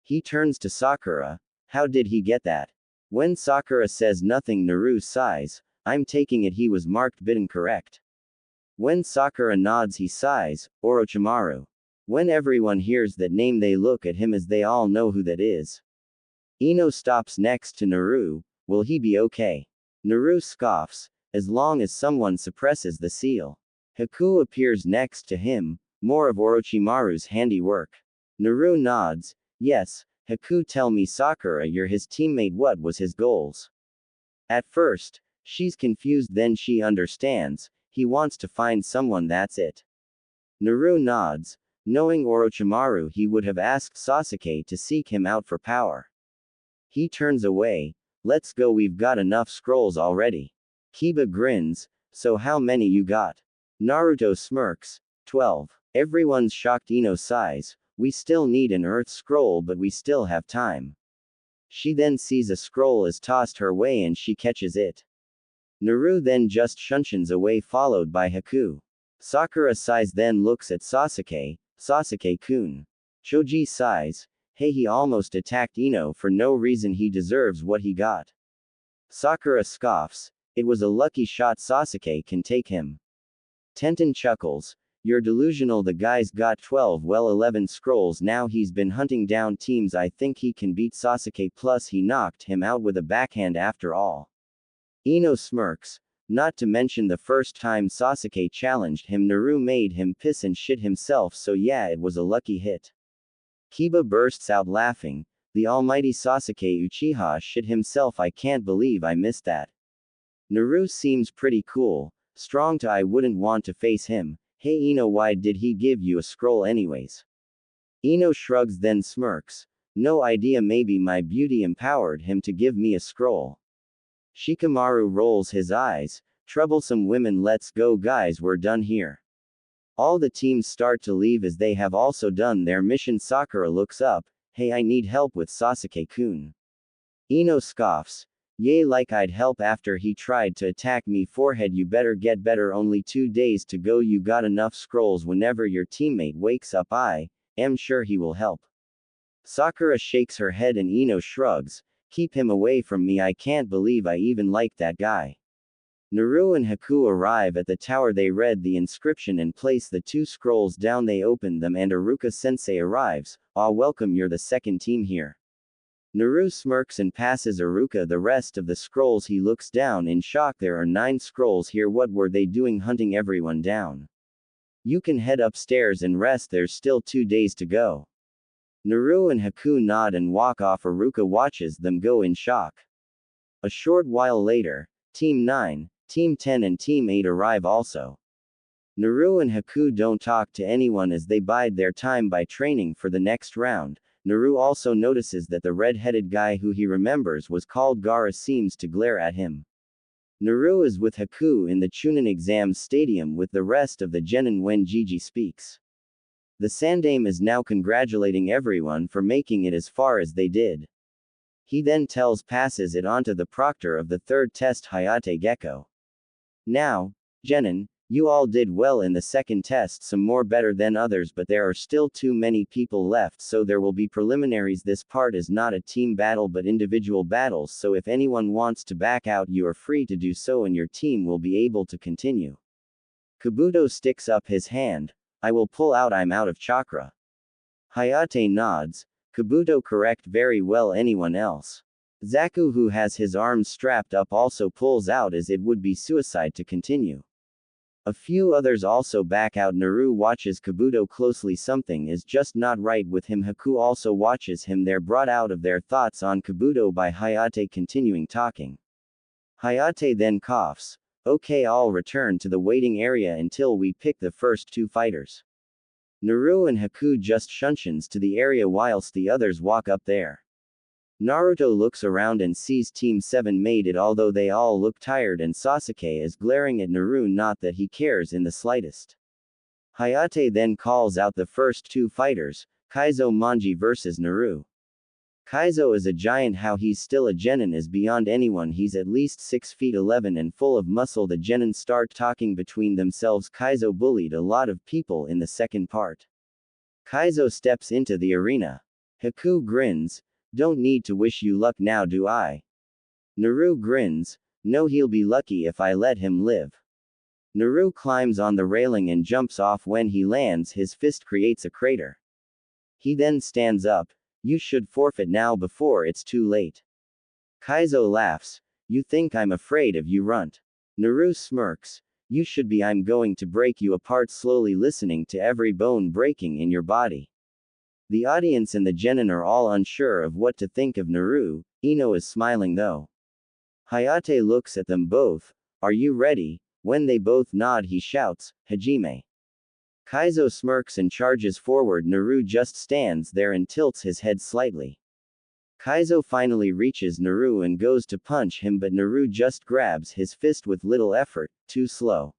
He turns to Sakura. "How did he get that?" When Sakura says nothing, Naruto sighs. "I'm taking it he was marked bidden correct." When Sakura nods, he sighs. "Orochimaru." When everyone hears that name, they look at him as they all know who that is. Ino stops next to Naruto. "Will he be okay?" Naruto scoffs. "As long as someone suppresses the seal." Haku appears next to him. More of Orochimaru's handiwork. Naruto nods. "Yes, Haku, tell me, Sakura, you're his teammate. What was his goals?" At first, she's confused, then she understands. He wants to find someone, that's it. Naruto nods. Knowing Orochimaru, he would have asked Sasuke to seek him out for power. He turns away. "Let's go, we've got enough scrolls already." Kiba grins. "So how many you got?" Naruto smirks. 12. Everyone's shocked. Ino sighs. "We still need an earth scroll, but we still have time." She then sees a scroll is tossed her way and she catches it. Naruto then just shunsins away, followed by Haku. Sakura sighs, then looks at Sasuke. "Sasuke-kun." Choji sighs. "Hey, he almost attacked Ino for no reason. He deserves what he got." Sakura scoffs. "It was a lucky shot. Sasuke can take him." Tenten chuckles. "You're delusional. The guy's got 12, well 11 scrolls now. He's been hunting down teams. I think he can beat Sasuke, plus he knocked him out with a backhand after all." Ino smirks. "Not to mention the first time Sasuke challenged him, Naruto made him piss and shit himself, so yeah, it was a lucky hit." Kiba bursts out laughing. "The almighty Sasuke Uchiha shit himself. I can't believe I missed that." Naruto seems pretty cool. Strong too. I wouldn't want to face him. "Hey Ino, why did he give you a scroll anyways?" Ino shrugs, then smirks. "No idea, maybe my beauty empowered him to give me a scroll." Shikamaru rolls his eyes. "Troublesome women. Let's go guys, we're done here." All the teams start to leave as they have also done their mission. Sakura looks up. "Hey, I need help with Sasuke-kun." Ino scoffs. "Yay, like I'd help after he tried to attack me. Forehead, you better get better. Only 2 days to go. You got enough scrolls. Whenever your teammate wakes up, I am sure he will help." Sakura shakes her head and Ino shrugs. "Keep him away from me. I can't believe I even liked that guy." Naruto and Haku arrive at the tower. They read the inscription and place the 2 scrolls down. They open them and Iruka-sensei arrives. "Ah, welcome, you're the second team here." Naruto smirks and passes Iruka the rest of the scrolls. He looks down in shock. "There are 9 scrolls here. What were they doing hunting everyone down? You can head upstairs and rest. There's still 2 days to go." Naruto and Haku nod and walk off. Iruka watches them go in shock. A short while later, Team 9, Team 10 and Team 8 arrive also. Naruto and Haku don't talk to anyone as they bide their time by training for the next round. Naru also notices that the red-headed guy who he remembers was called Gaara seems to glare at him. Naru is with Haku in the Chunin exam stadium with the rest of the genin when Gigi speaks. The Sandaime is now congratulating everyone for making it as far as they did. He then passes it on to the proctor of the third test Hayate Gecko. Now, genin, you all did well in the second test, some more better than others, but there are still too many people left, so there will be preliminaries. This part is not a team battle but individual battles, so if anyone wants to back out you are free to do so and your team will be able to continue. Kabuto sticks up his hand. I will pull out, I'm out of chakra. Hayate nods. Kabuto correct, very well. Anyone else? Zaku, who has his arms strapped up, also pulls out as it would be suicide to continue. A few others also back out. Naru watches Kabuto closely. Something is just not right with him. Haku also watches him. They're brought out of their thoughts on Kabuto by Hayate continuing talking. Hayate then coughs. Okay, I'll return to the waiting area until we pick the first two fighters. Naru and Haku just shunshins to the area whilst the others walk up there. Naruto looks around and sees Team 7 made it, although they all look tired and Sasuke is glaring at Naru, not that he cares in the slightest. Hayate then calls out the first two fighters, Kaizo Manji versus Naru. Kaizo is a giant. How he's still a genin is beyond anyone. He's at least 6 feet 11 and full of muscle. The genin start talking between themselves. Kaizo bullied a lot of people in the second part. Kaizo steps into the arena. Haku grins. Don't need to wish you luck now, do I? Naru grins. No, he'll be lucky if I let him live. Naru climbs on the railing and jumps off. When he lands, his fist creates a crater. He then stands up. You should forfeit now before it's too late. Kaizo laughs. You think I'm afraid of you, runt? Naru smirks. You should be. I'm going to break you apart slowly, listening to every bone breaking in your body. The audience and the genin are all unsure of what to think of Naru. Ino is smiling though. Hayate looks at them both. Are you ready? When they both nod, he shouts, Hajime. Kaizo smirks and charges forward. Naru just stands there and tilts his head slightly. Kaizo finally reaches Naru and goes to punch him, but Naru just grabs his fist with little effort, too slow.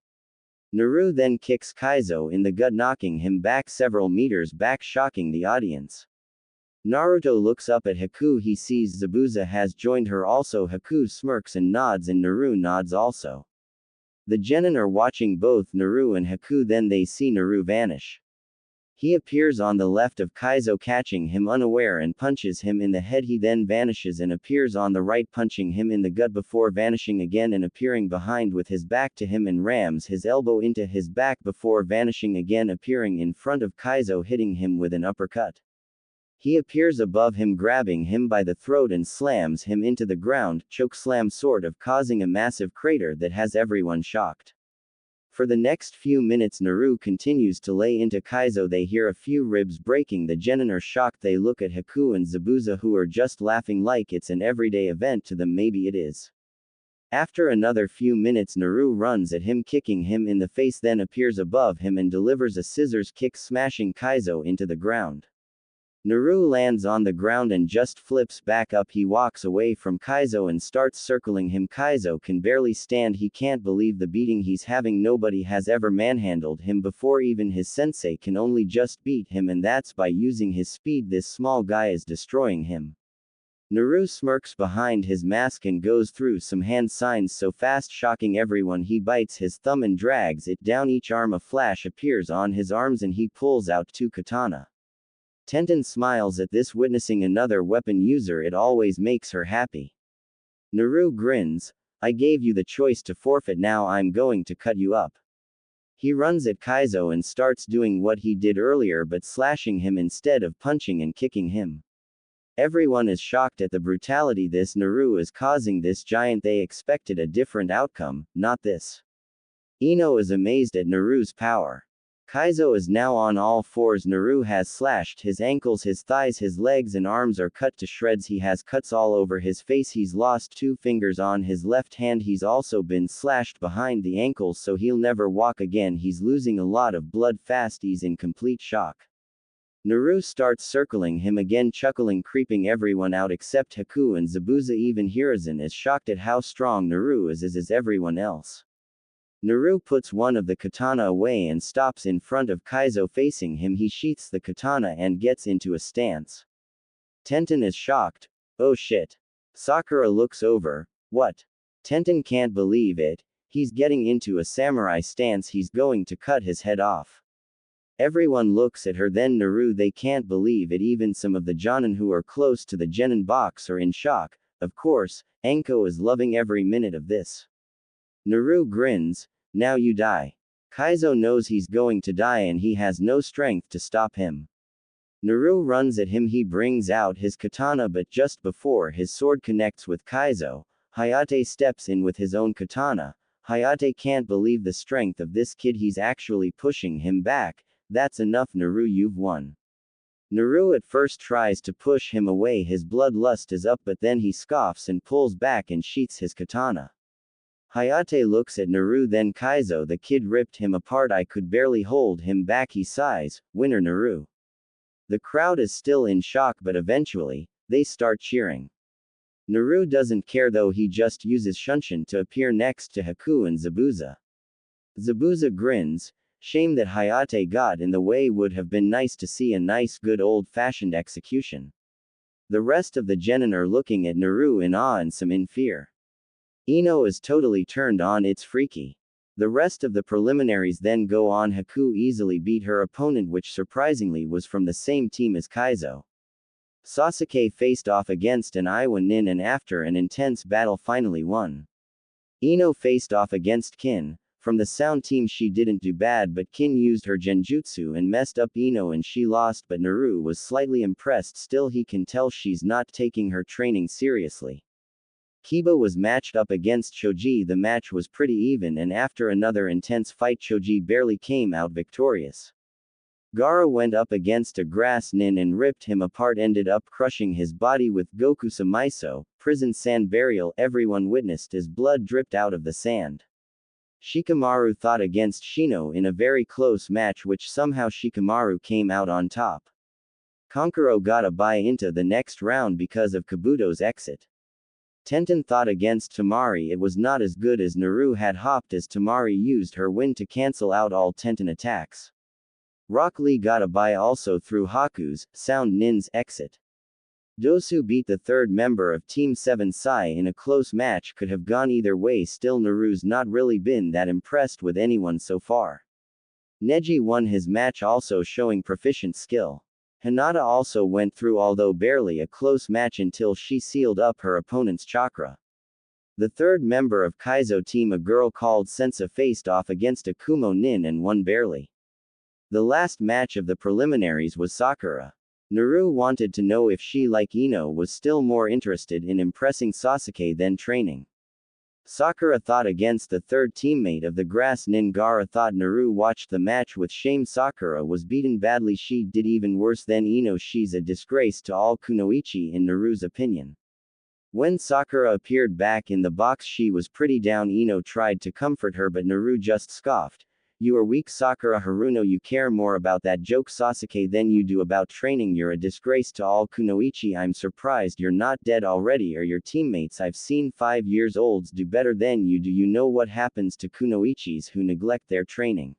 Naru then kicks Kaizo in the gut, knocking him back several meters back, shocking the audience. Naruto looks up at Haku. He sees Zabuza has joined her also. Haku smirks and nods, and Naru nods also. The genin are watching both Naru and Haku. Then they see Naru vanish. He appears on the left of Kaizo, catching him unaware and punches him in the head. He then vanishes and appears on the right, punching him in the gut before vanishing again and appearing behind with his back to him, and rams his elbow into his back before vanishing again, appearing in front of Kaizo, hitting him with an uppercut. He appears above him, grabbing him by the throat and slams him into the ground, chokeslam sort of, causing a massive crater that has everyone shocked. For the next few minutes Naru continues to lay into Kaizo. They hear a few ribs breaking. The genin are shocked. They look at Haku and Zabuza, who are just laughing like it's an everyday event to them. Maybe it is. After another few minutes Naru runs at him, kicking him in the face, then appears above him and delivers a scissors kick, smashing Kaizo into the ground. Naru lands on the ground and just flips back up. He walks away from Kaizo and starts circling him. Kaizo can barely stand. He can't believe the beating he's having. Nobody has ever manhandled him before. Even his sensei can only just beat him, and that's by using his speed. This small guy is destroying him. Naru smirks behind his mask and goes through some hand signs so fast, shocking everyone. He bites his thumb and drags it down each arm. A flash appears on his arms and he pulls out two katana. Tenten smiles at this, witnessing another weapon user. It always makes her happy. Naru grins. I gave you the choice to forfeit, now I'm going to cut you up. He runs at Kaizo and starts doing what he did earlier, but slashing him instead of punching and kicking him. Everyone is shocked at the brutality this Naru is causing this giant. They expected a different outcome, not this. Ino is amazed at Naru's power. Kaizo is now on all fours. Naru has slashed his ankles, his thighs, his legs and arms are cut to shreds. He has cuts all over his face. He's lost 2 fingers on his left hand. He's also been slashed behind the ankles, so he'll never walk again. He's losing a lot of blood fast. He's in complete shock. Naru starts circling him again, chuckling, creeping everyone out except Haku and Zabuza. Even Hiruzen is shocked at how strong Naru is, as is everyone else. Naru puts one of the katana away and stops in front of Kaizo facing him. He sheaths the katana and gets into a stance. Tenten is shocked. Oh shit. Sakura looks over. What? Tenten can't believe it. He's getting into a samurai stance. He's going to cut his head off. Everyone looks at her, then Naru. They can't believe it. Even some of the Jonin who are close to the genin box are in shock. Of course, Anko is loving every minute of this. Naru grins. Now you die. Kaizo knows he's going to die and he has no strength to stop him. Naru runs at him. He brings out his katana, but just before his sword connects with Kaizo, Hayate steps in with his own katana. Hayate can't believe the strength of this kid. He's actually pushing him back. That's enough, Naru, you've won. Naru at first tries to push him away. His bloodlust is up, but then he scoffs and pulls back and sheaths his katana. Hayate looks at Naru, then Kaizo. The kid ripped him apart. I could barely hold him back. He sighs. Winner, Naru. The crowd is still in shock, but eventually, they start cheering. Naru doesn't care though. He just uses Shunshin to appear next to Haku and Zabuza. Zabuza grins. Shame that Hayate got in the way. Would have been nice to see a nice good old-fashioned execution. The rest of the genin are looking at Naru in awe and some in fear. Ino is totally turned on. It's freaky. The rest of the preliminaries then go on. Haku easily beat her opponent, which surprisingly was from the same team as Kaizo. Sasuke faced off against an Iwa Nin and after an intense battle finally won. Ino faced off against Kin. From the sound team she didn't do bad, but Kin used her genjutsu and messed up Ino and she lost, but Naru was slightly impressed. Still, he can tell she's not taking her training seriously. Kiba was matched up against Choji. The match was pretty even and after another intense fight Choji barely came out victorious. Gaara went up against a grass nin and ripped him apart, ended up crushing his body with Gokusa Maiso, prison sand burial. Everyone witnessed as blood dripped out of the sand. Shikamaru fought against Shino in a very close match, which somehow Shikamaru came out on top. Kankuro got a bye into the next round because of Kabuto's exit. Tenten fought against Tamari. It was not as good as Naru had hoped, as Tamari used her wind to cancel out all Tenten attacks. Rock Lee got a bye also through Haku's Sound Nin's exit. Dosu beat the third member of Team 7 Sai in a close match. Could have gone either way. Still, Naru's not really been that impressed with anyone so far. Neji won his match also, showing proficient skill. Hinata also went through, although barely, a close match until she sealed up her opponent's chakra. The third member of Kaizo team, a girl called Sensa, faced off against a Kumo Nin and won barely. The last match of the preliminaries was Sakura. Naru wanted to know if she, like Ino, was still more interested in impressing Sasuke than training. Sakura thought against the third teammate of the grass nin. Gaara thought Naru watched the match with shame. Sakura was beaten badly. She did even worse than Ino. She's a disgrace to all kunoichi in Naru's opinion. When Sakura appeared back in the box, she was pretty down. Ino tried to comfort her, but Naru just scoffed. You are weak, Sakura. Haruno, you care more about that joke Sasuke than you do about training. You're a disgrace to all kunoichi. I'm surprised you're not dead already. Or your teammates I've seen 5 years olds do better than you do. You know what happens to kunoichis who neglect their training?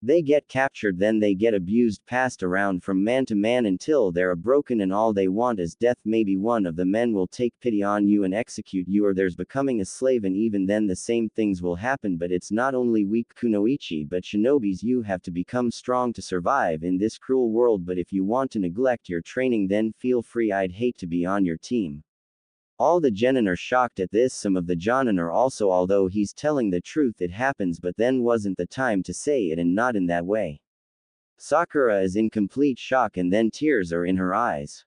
They get captured, then they get abused, passed around from man to man until they're broken and all they want is death. Maybe one of the men will take pity on you and execute you, or there's becoming a slave, and even then the same things will happen. But it's not only weak kunoichi but shinobis. You have to become strong to survive in this cruel world. But if you want to neglect your training, then feel free. I'd hate to be on your team. All the genin are shocked at this. Some of the jonin are also, although he's telling the truth. It happens, but then wasn't the time to say it, and not in that way. Sakura is in complete shock and then tears are in her eyes.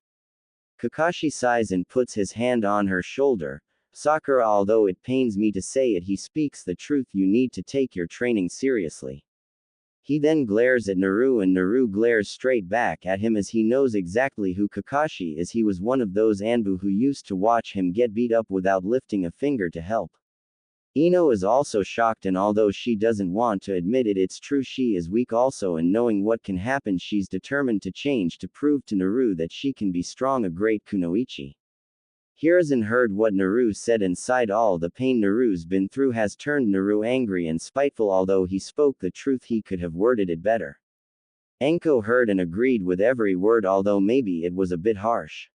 Kakashi sighs and puts his hand on her shoulder. Sakura, although it pains me to say it, he speaks the truth. You need to take your training seriously. He then glares at Naru and Naru glares straight back at him as he knows exactly who Kakashi is. He was one of those Anbu who used to watch him get beat up without lifting a finger to help. Ino is also shocked, and although she doesn't want to admit it, it's true, she is weak also, and knowing what can happen, she's determined to change to prove to Naru that she can be strong, a great kunoichi. Hiruzen heard what Naru said and sighed. All the pain Naru's been through has turned Naru angry and spiteful. Although he spoke the truth, he could have worded it better. Anko heard and agreed with every word, although maybe it was a bit harsh.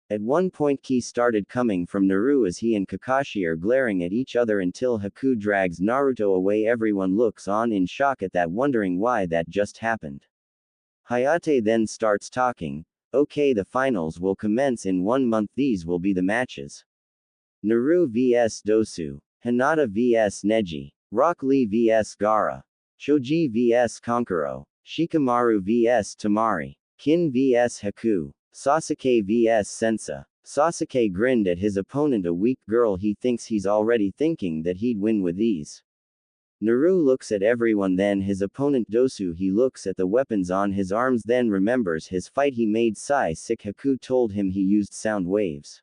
At one point, ki started coming from Naru as he and Kakashi are glaring at each other until Haku drags Naruto away. Everyone looks on in shock at that, wondering why that just happened. Hayate then starts talking. Okay, the finals will commence in 1 month. These will be the matches. Naru vs Dosu, Hinata vs Neji, Rock Lee vs Gaara, Choji vs Kankuro, Shikamaru vs Tamari, Kin vs Haku, Sasuke vs Sensa. Sasuke grinned at his opponent, a weak girl. He thinks he's already thinking that he'd win with ease. Naru looks at everyone, then his opponent Dosu. He looks at the weapons on his arms, then remembers his fight he made Sai sick. Haku told him he used sound waves.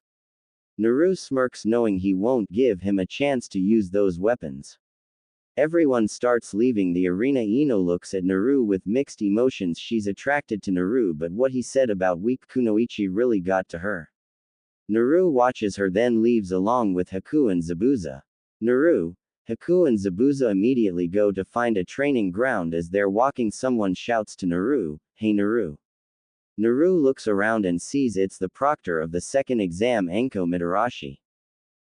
Naru smirks, knowing he won't give him a chance to use those weapons. Everyone starts leaving the arena. Ino looks at Naru with mixed emotions. She's attracted to Naru, but what he said about weak kunoichi really got to her. Naru watches her, then leaves along with Haku and Zabuza. Naru, Haku and Zabuza immediately go to find a training ground. As they're walking, someone shouts to Naru, "Hey Naru." Naru looks around and sees it's the proctor of the second exam, Anko Mitarashi.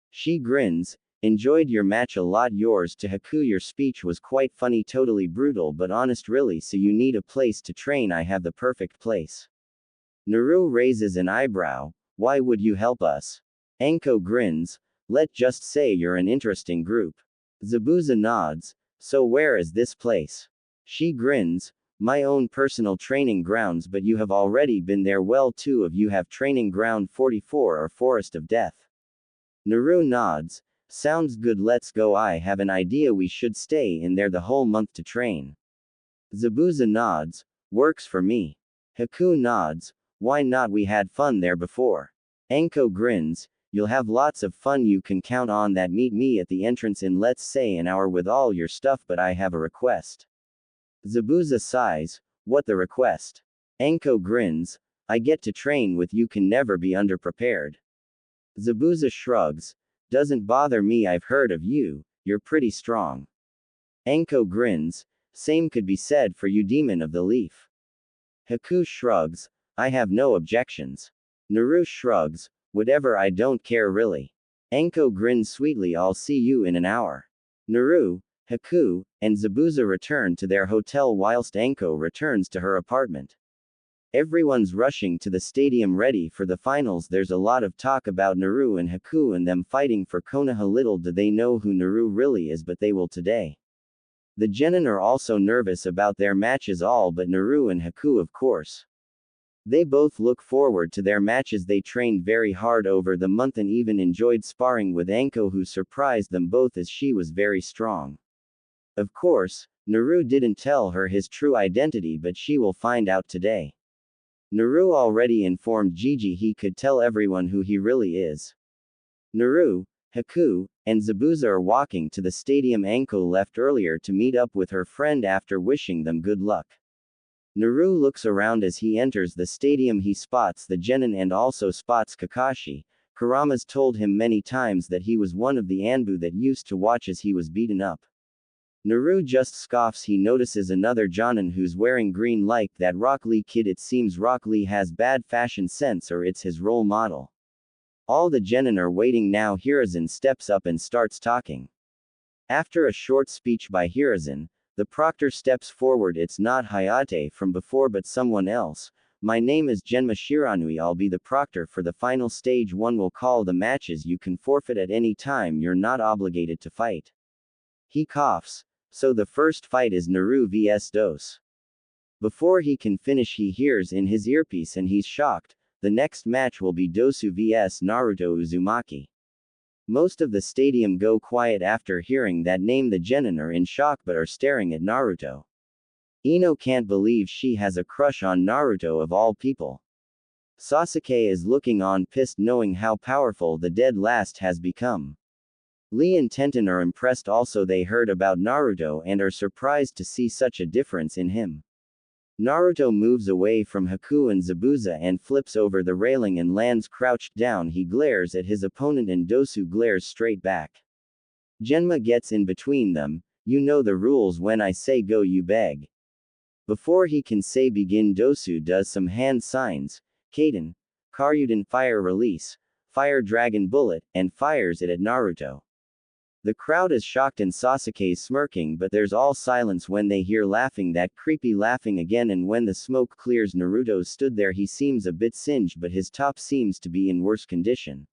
She grins. Enjoyed your match a lot. Yours to Haku. Your speech was quite funny, totally brutal but honest. Really, so you need a place to train? I have the perfect place. Naru raises an eyebrow. Why would you help us? Anko grins. Let's just say you're an interesting group. Zabuza nods. So where is this place? She grins. My own personal training grounds, but you have already been there. Well, 2 of you have training ground 44 or Forest of Death. Naru nods. Sounds good, let's go. I have an idea, we should stay in there the whole month to train. Zabuza nods. Works for me. Haku nods. Why not? We had fun there before. Anko grins. You'll have lots of fun, you can count on that. Meet me at the entrance in, let's say, an hour with all your stuff, but I have a request. Zabuza sighs. What the request? Anko grins. I get to train with you, can never be underprepared. Zabuza shrugs. Doesn't bother me, I've heard of you, you're pretty strong. Anko grins. Same could be said for you, Demon of the Leaf. Haku shrugs. I have no objections. Naru shrugs. Whatever, I don't care really. Anko grins sweetly. I'll see you in an hour. Naru, Haku, and Zabuza return to their hotel whilst Anko returns to her apartment. Everyone's rushing to the stadium ready for the finals. There's a lot of talk about Naru and Haku and them fighting for Konoha. Little do they know who Naru really is, but they will today. The genin are also nervous about their matches, all but Naru and Haku, of course. They both look forward to their matches. They trained very hard over the month and even enjoyed sparring with Anko, who surprised them both as she was very strong. Of course, Naru didn't tell her his true identity, but she will find out today. Naru already informed Gigi he could tell everyone who he really is. Naru, Haku, and Zabuza are walking to the stadium. Anko left earlier to meet up with her friend after wishing them good luck. Naru looks around as he enters the stadium. He spots the genin and also spots Kakashi. Kurama's told him many times that he was one of the Anbu that used to watch as he was beaten up. Naru just scoffs. He notices another jonin who's wearing green like that Rock Lee kid. It seems Rock Lee has bad fashion sense, or it's his role model. All the genin are waiting now. Hiruzen steps up and starts talking. After a short speech by Hiruzen, the proctor steps forward. It's not Hayate from before but someone else. My name is Genma Shiranui. I'll be the proctor for the final stage. One will call the matches. You can forfeit at any time. You're not obligated to fight. He coughs. So the first fight is Naru vs Dos. Before he can finish, he hears in his earpiece and he's shocked. The next match will be Dosu vs Naruto Uzumaki. Most of the stadium go quiet after hearing that name. The genin are in shock but are staring at Naruto. Ino can't believe she has a crush on Naruto of all people. Sasuke is looking on, pissed, knowing how powerful the dead last has become. Lee and Tenten are impressed also they heard about Naruto and are surprised to see such a difference in him. Naruto moves away from Haku and Zabuza and flips over the railing and lands crouched down. He glares at his opponent and Dosu glares straight back. Genma gets in between them. You know the rules, when I say go you beg. Before he can say begin, Dosu does some hand signs. Kaden, Karyudan fire release, fire dragon bullet, and fires it at Naruto. The crowd is shocked and Sasuke's smirking, but there's all silence when they hear laughing, that creepy laughing again, and when the smoke clears Naruto stood there. He seems a bit singed but his top seems to be in worse condition.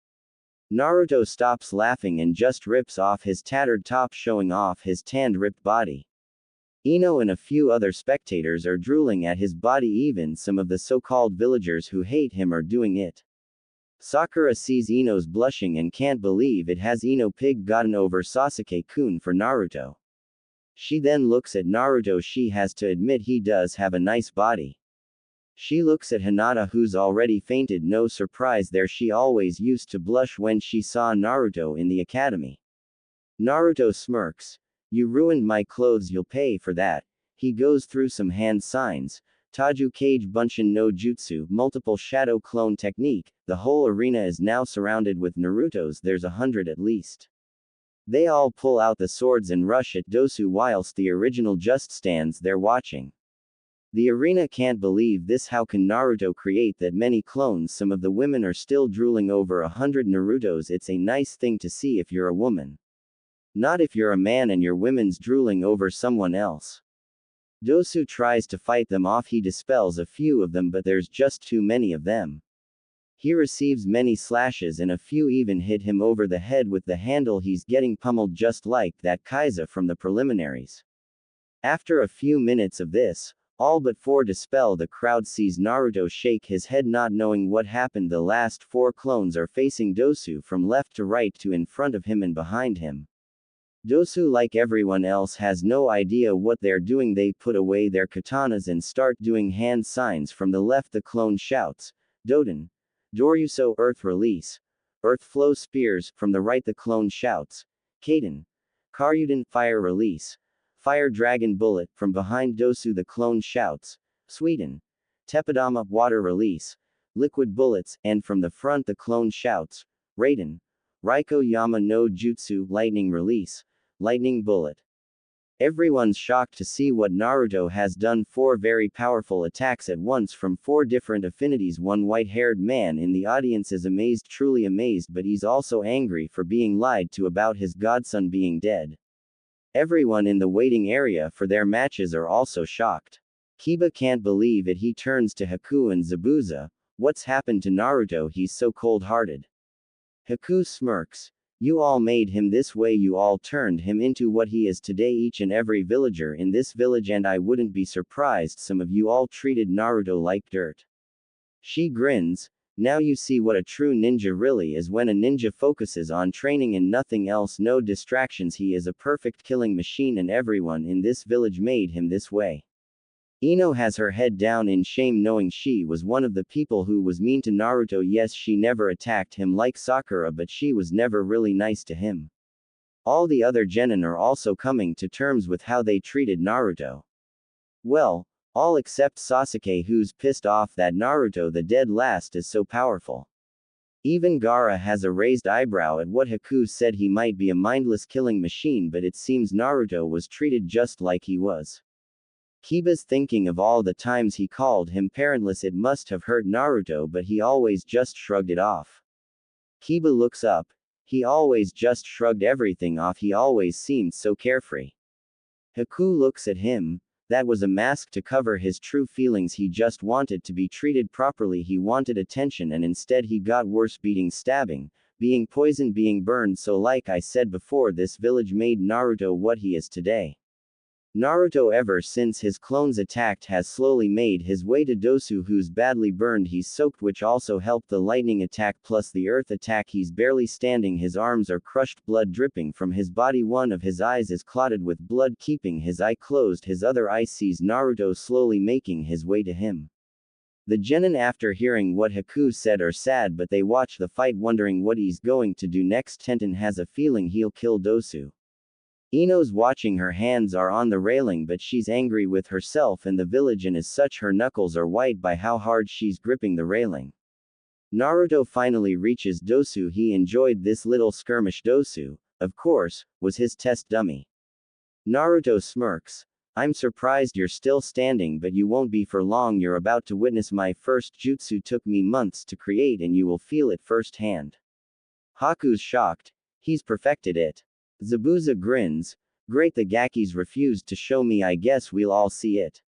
Naruto stops laughing and just rips off his tattered top, showing off his tanned ripped body. Ino and a few other spectators are drooling at his body, even some of the so-called villagers who hate him are doing it. Sakura sees Ino's blushing and can't believe it. Has Ino pig gotten over Sasuke-kun for Naruto? She then looks at Naruto. She has to admit he does have a nice body. She looks at Hinata, who's already fainted. No surprise there, she always used to blush when she saw Naruto in the academy. Naruto smirks. You ruined my clothes, you'll pay for that. He goes through some hand signs. Taju Kage Bunshin no Jutsu, multiple shadow clone technique. The whole arena is now surrounded with Narutos, there's 100 at least. They all pull out the swords and rush at Dosu whilst the original just stands there watching. The arena can't believe this. How can Naruto create that many clones? Some of the women are still drooling over 100 Narutos. It's a nice thing to see if you're a woman. Not if you're a man and your women's drooling over someone else. Dosu tries to fight them off. He dispels a few of them, but there's just too many of them. He receives many slashes and a few even hit him over the head with the handle. He's getting pummeled just like that Kaiza from the preliminaries. After a few minutes of this, all but 4 dispel, the crowd sees Naruto shake his head not knowing what happened. The last 4 clones are facing Dosu from left to right to in front of him and behind him. Dosu, like everyone else, has no idea what they're doing. They put away their katanas and start doing hand signs. From the left the clone shouts, Doden, Doryuso earth release, earth flow spears. From the right the clone shouts, Kaden, Karyudan fire release, fire dragon bullet. From behind Dosu the clone shouts, Sweden, Teppadama water release, liquid bullets. And from the front the clone shouts, Raiden, Raiko Yama no Jutsu lightning release, lightning bullet. Everyone's shocked to see what Naruto has done. 4 very powerful attacks at once from 4 different affinities. One white-haired man in the audience is amazed, truly amazed, but he's also angry for being lied to about his godson being dead. Everyone in the waiting area for their matches are also shocked. Kiba can't believe it. He turns to Haku and Zabuza. What's happened to Naruto? He's so cold-hearted. Haku smirks. You all made him this way. You all turned him into what he is today. Each and every villager in this village, and I wouldn't be surprised some of you all treated Naruto like dirt. She grins. Now you see what a true ninja really is. When a ninja focuses on training and nothing else, no distractions, he is a perfect killing machine, and everyone in this village made him this way. Ino has her head down in shame, knowing she was one of the people who was mean to Naruto. Yes, she never attacked him like Sakura, but she was never really nice to him. All the other genin are also coming to terms with how they treated Naruto. Well, all except Sasuke, who's pissed off that Naruto the dead last is so powerful. Even Gaara has a raised eyebrow at what Haku said. He might be a mindless killing machine, but it seems Naruto was treated just like he was. Kiba's thinking of all the times he called him parentless. It must have hurt Naruto, but he always just shrugged it off. Kiba looks up. He always just shrugged everything off. He always seemed so carefree. Haku looks at him. That was a mask to cover his true feelings. He just wanted to be treated properly. He wanted attention, and instead he got worse: beating, stabbing, being poisoned, being burned. So like I said before, this village made Naruto what he is today. Naruto, ever since his clones attacked, has slowly made his way to Dosu, who's badly burned. He's soaked, which also helped the lightning attack plus the earth attack. He's barely standing. His arms are crushed, blood dripping from his body. One of his eyes is clotted with blood. Keeping his eye closed, his other eye sees Naruto slowly making his way to him. The genin after hearing what Haku said are sad, but they watch the fight wondering what he's going to do next. Tenten has a feeling he'll kill Dosu. Ino's watching, her hands are on the railing, but she's angry with herself and the village, and as such her knuckles are white by how hard she's gripping the railing. Naruto finally reaches Dosu. He enjoyed this little skirmish. Dosu, of course, was his test dummy. Naruto smirks. I'm surprised you're still standing, but you won't be for long. You're about to witness my first jutsu. Took me months to create and you will feel it firsthand. Haku's shocked. He's perfected it. Zabuza grins. Great, the Gakis refused to show me. I guess we'll all see it.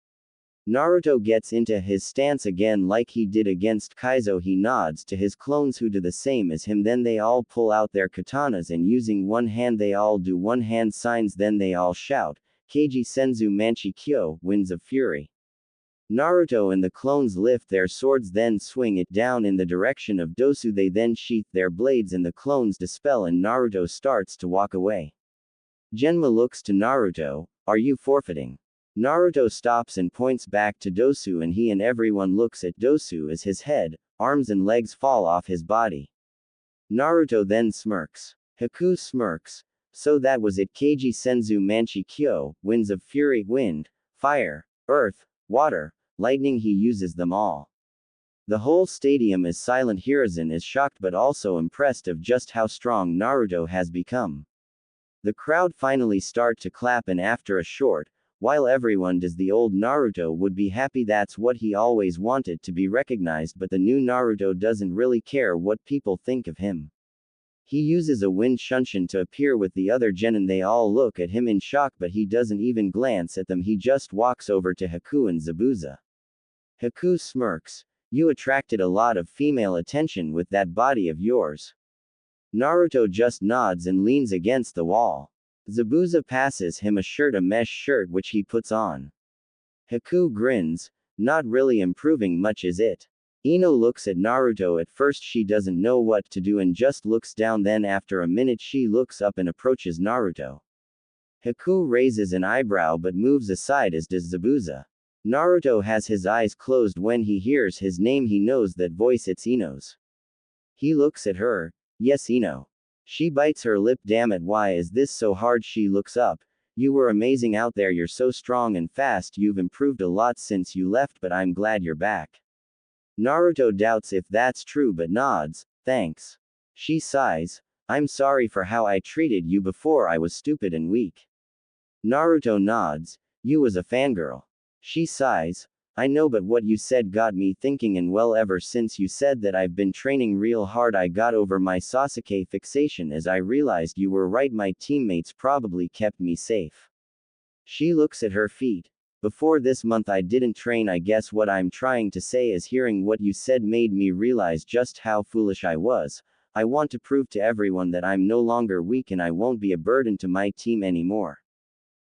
Naruto gets into his stance again like he did against Kaizo. He nods to his clones who do the same as him. Then they all pull out their katanas and using one hand they all do one hand signs. Then they all shout, Keiji Senzu Manchi Kyo, winds of fury. Naruto and the clones lift their swords, then swing it down in the direction of Dosu. They then sheath their blades and the clones dispel and Naruto starts to walk away. Genma looks to Naruto, are you forfeiting? Naruto stops and points back to Dosu, and he and everyone looks at Dosu as his head, arms and legs fall off his body. Naruto then smirks. Haku smirks. So that was it. Keiji Senzu Manchi Kyo, winds of fury, wind, fire, earth, water, lightning. He uses them all. The whole stadium is silent. Hiruzen is shocked but also impressed of just how strong Naruto has become. The crowd finally start to clap, and after a short while everyone does, the old Naruto would be happy. That's what he always wanted, to be recognized, but the new Naruto doesn't really care what people think of him. He uses a wind shunshin to appear with the other genin. They all look at him in shock, but he doesn't even glance at them. He just walks over to Haku and Zabuza. Haku smirks. You attracted a lot of female attention with that body of yours. Naruto just nods and leans against the wall. Zabuza passes him a shirt, a mesh shirt, which he puts on. Haku grins. Not really improving much, is it? Ino looks at Naruto. At first she doesn't know what to do and just looks down. Then after a minute she looks up and approaches Naruto. Haku raises an eyebrow but moves aside, as does Zabuza. Naruto has his eyes closed when he hears his name. He knows that voice, it's Ino's. He looks at her. Yes, Ino. She bites her lip. Damn it, why is this so hard? She looks up. You were amazing out there. You're so strong and fast. You've improved a lot since you left, but I'm glad you're back. Naruto doubts if that's true but nods. Thanks. She sighs. I'm sorry for how I treated you before. I was stupid and weak. Naruto nods. You was a fangirl. She sighs. I know, but what you said got me thinking, and well, ever since you said that, I've been training real hard. I got over my Sasuke fixation as I realized you were right. My teammates probably kept me safe. She looks at her feet. Before this month I didn't train. I guess what I'm trying to say is hearing what you said made me realize just how foolish I was. I want to prove to everyone that I'm no longer weak and I won't be a burden to my team anymore.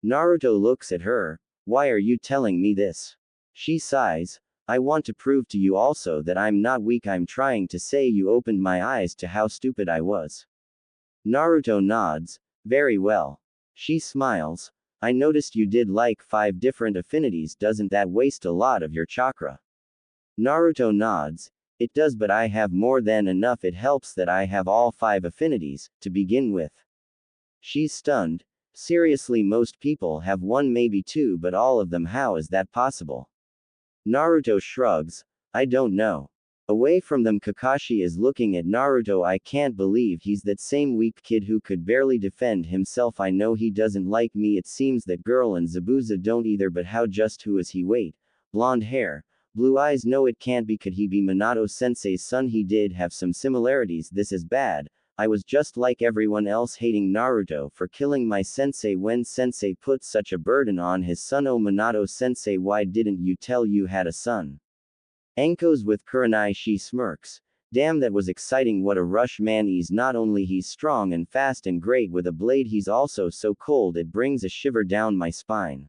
Naruto looks at her. Why are you telling me this? She sighs. I want to prove to you also that I'm not weak. I'm trying to say you opened my eyes to how stupid I was. Naruto nods. Very well. She smiles. I noticed you did like 5 different affinities. Doesn't that waste a lot of your chakra? Naruto nods. It does, but I have more than enough. It helps that I have all 5 affinities, to begin with. She's stunned. Seriously, most people have 1, maybe 2, but all of them. How is that possible? Naruto shrugs. I don't know. Away from them, Kakashi is looking at Naruto. I can't believe he's that same weak kid who could barely defend himself. I know he doesn't like me. It seems that girl and Zabuza don't either, but how just who is he? Wait. Blonde hair. Blue eyes. No, it can't be. Could he be Minato sensei's son? He did have some similarities. This is bad. I was just like everyone else, hating Naruto for killing my sensei when sensei put such a burden on his son. Oh, Minato sensei, why didn't you tell you had a son? Anko's with Kurenai. She smirks. Damn, that was exciting. What a rush, man. Not only he's strong and fast and great with a blade, he's also so cold it brings a shiver down my spine.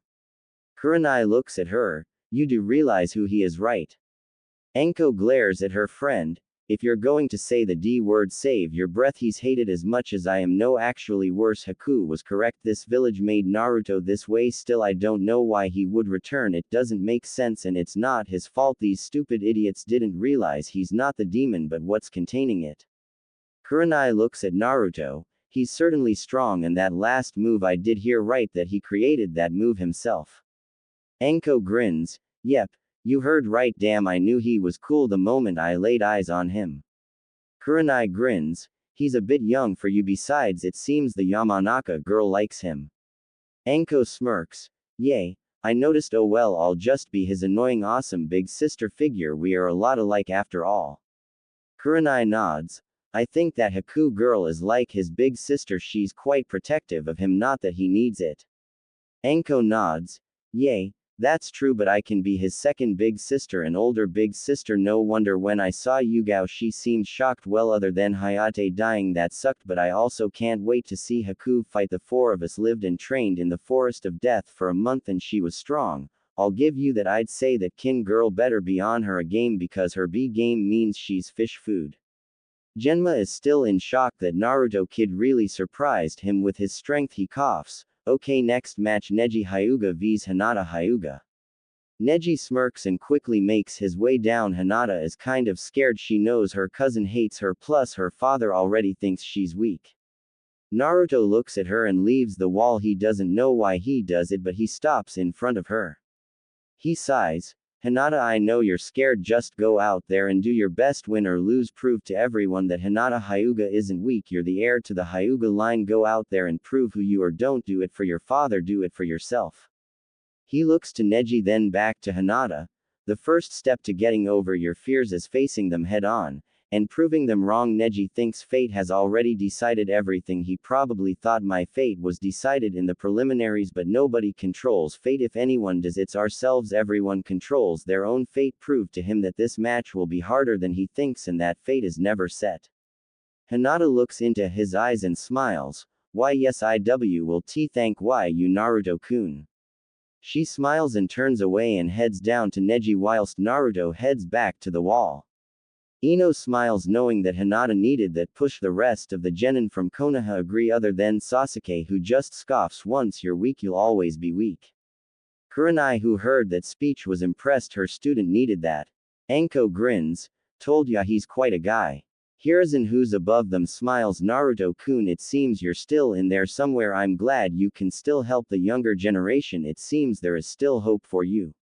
Kurenai looks at her. You do realize who he is, right? Anko glares at her friend. If you're going to say the D word, save your breath. He's hated as much as I am. No, actually worse. Haku was correct. This village made Naruto this way. Still, I don't know why he would return. It doesn't make sense, and it's not his fault. These stupid idiots didn't realize he's not the demon but what's containing it. Kurenai looks at Naruto. He's certainly strong, and that last move, I did hear right that he created that move himself. Anko grins. Yep. You heard right. Damn, I knew he was cool the moment I laid eyes on him. Kurenai grins. He's a bit young for you. Besides, it seems the Yamanaka girl likes him. Anko smirks. Yay. I noticed. Oh well, I'll just be his annoying awesome big sister figure. We are a lot alike after all. Kurenai nods. I think that Haku girl is like his big sister. She's quite protective of him, not that he needs it. Anko nods. Yay. That's true, but I can be his second big sister, an older big sister. No wonder when I saw Yugao she seemed shocked. Well, other than Hayate dying, that sucked, but I also can't wait to see Haku fight. The four of us lived and trained in the forest of death for a month and she was strong. I'll give you that. I'd say that Kin girl better be on her a game because her B game means she's fish food. Genma is still in shock that Naruto kid really surprised him with his strength. He coughs. Okay, next match, Neji Hyuga vs Hinata Hyuga. Neji smirks and quickly makes his way down. Hinata is kind of scared. She knows her cousin hates her, plus her father already thinks she's weak. Naruto looks at her and leaves the wall. He doesn't know why he does it, but he stops in front of her. He sighs. Hinata, I know you're scared. Just go out there and do your best. Win or lose, prove to everyone that Hinata Hyuga isn't weak. You're the heir to the Hyuga line. Go out there and prove who you are. Don't do it for your father, do it for yourself. He looks to Neji, then back to Hinata. The first step to getting over your fears is facing them head on, and proving them wrong. Neji thinks fate has already decided everything. He probably thought my fate was decided in the preliminaries, but nobody controls fate. If anyone does, it's ourselves. Everyone controls their own fate. Prove to him that this match will be harder than he thinks and that fate is never set. Hinata looks into his eyes and smiles. Why yes, I will thank why you, Naruto-kun. She smiles and turns away and heads down to Neji whilst Naruto heads back to the wall. Ino smiles knowing that Hinata needed that push. The rest of the genin from Konoha agree, other than Sasuke, who just scoffs. Once you're weak, you'll always be weak. Kurenai, who heard that speech, was impressed. Her student needed that. Anko grins. Told ya he's quite a guy. Hiruzen, who's above them, smiles. Naruto-kun, it seems you're still in there somewhere. I'm glad you can still help the younger generation. It seems there is still hope for you.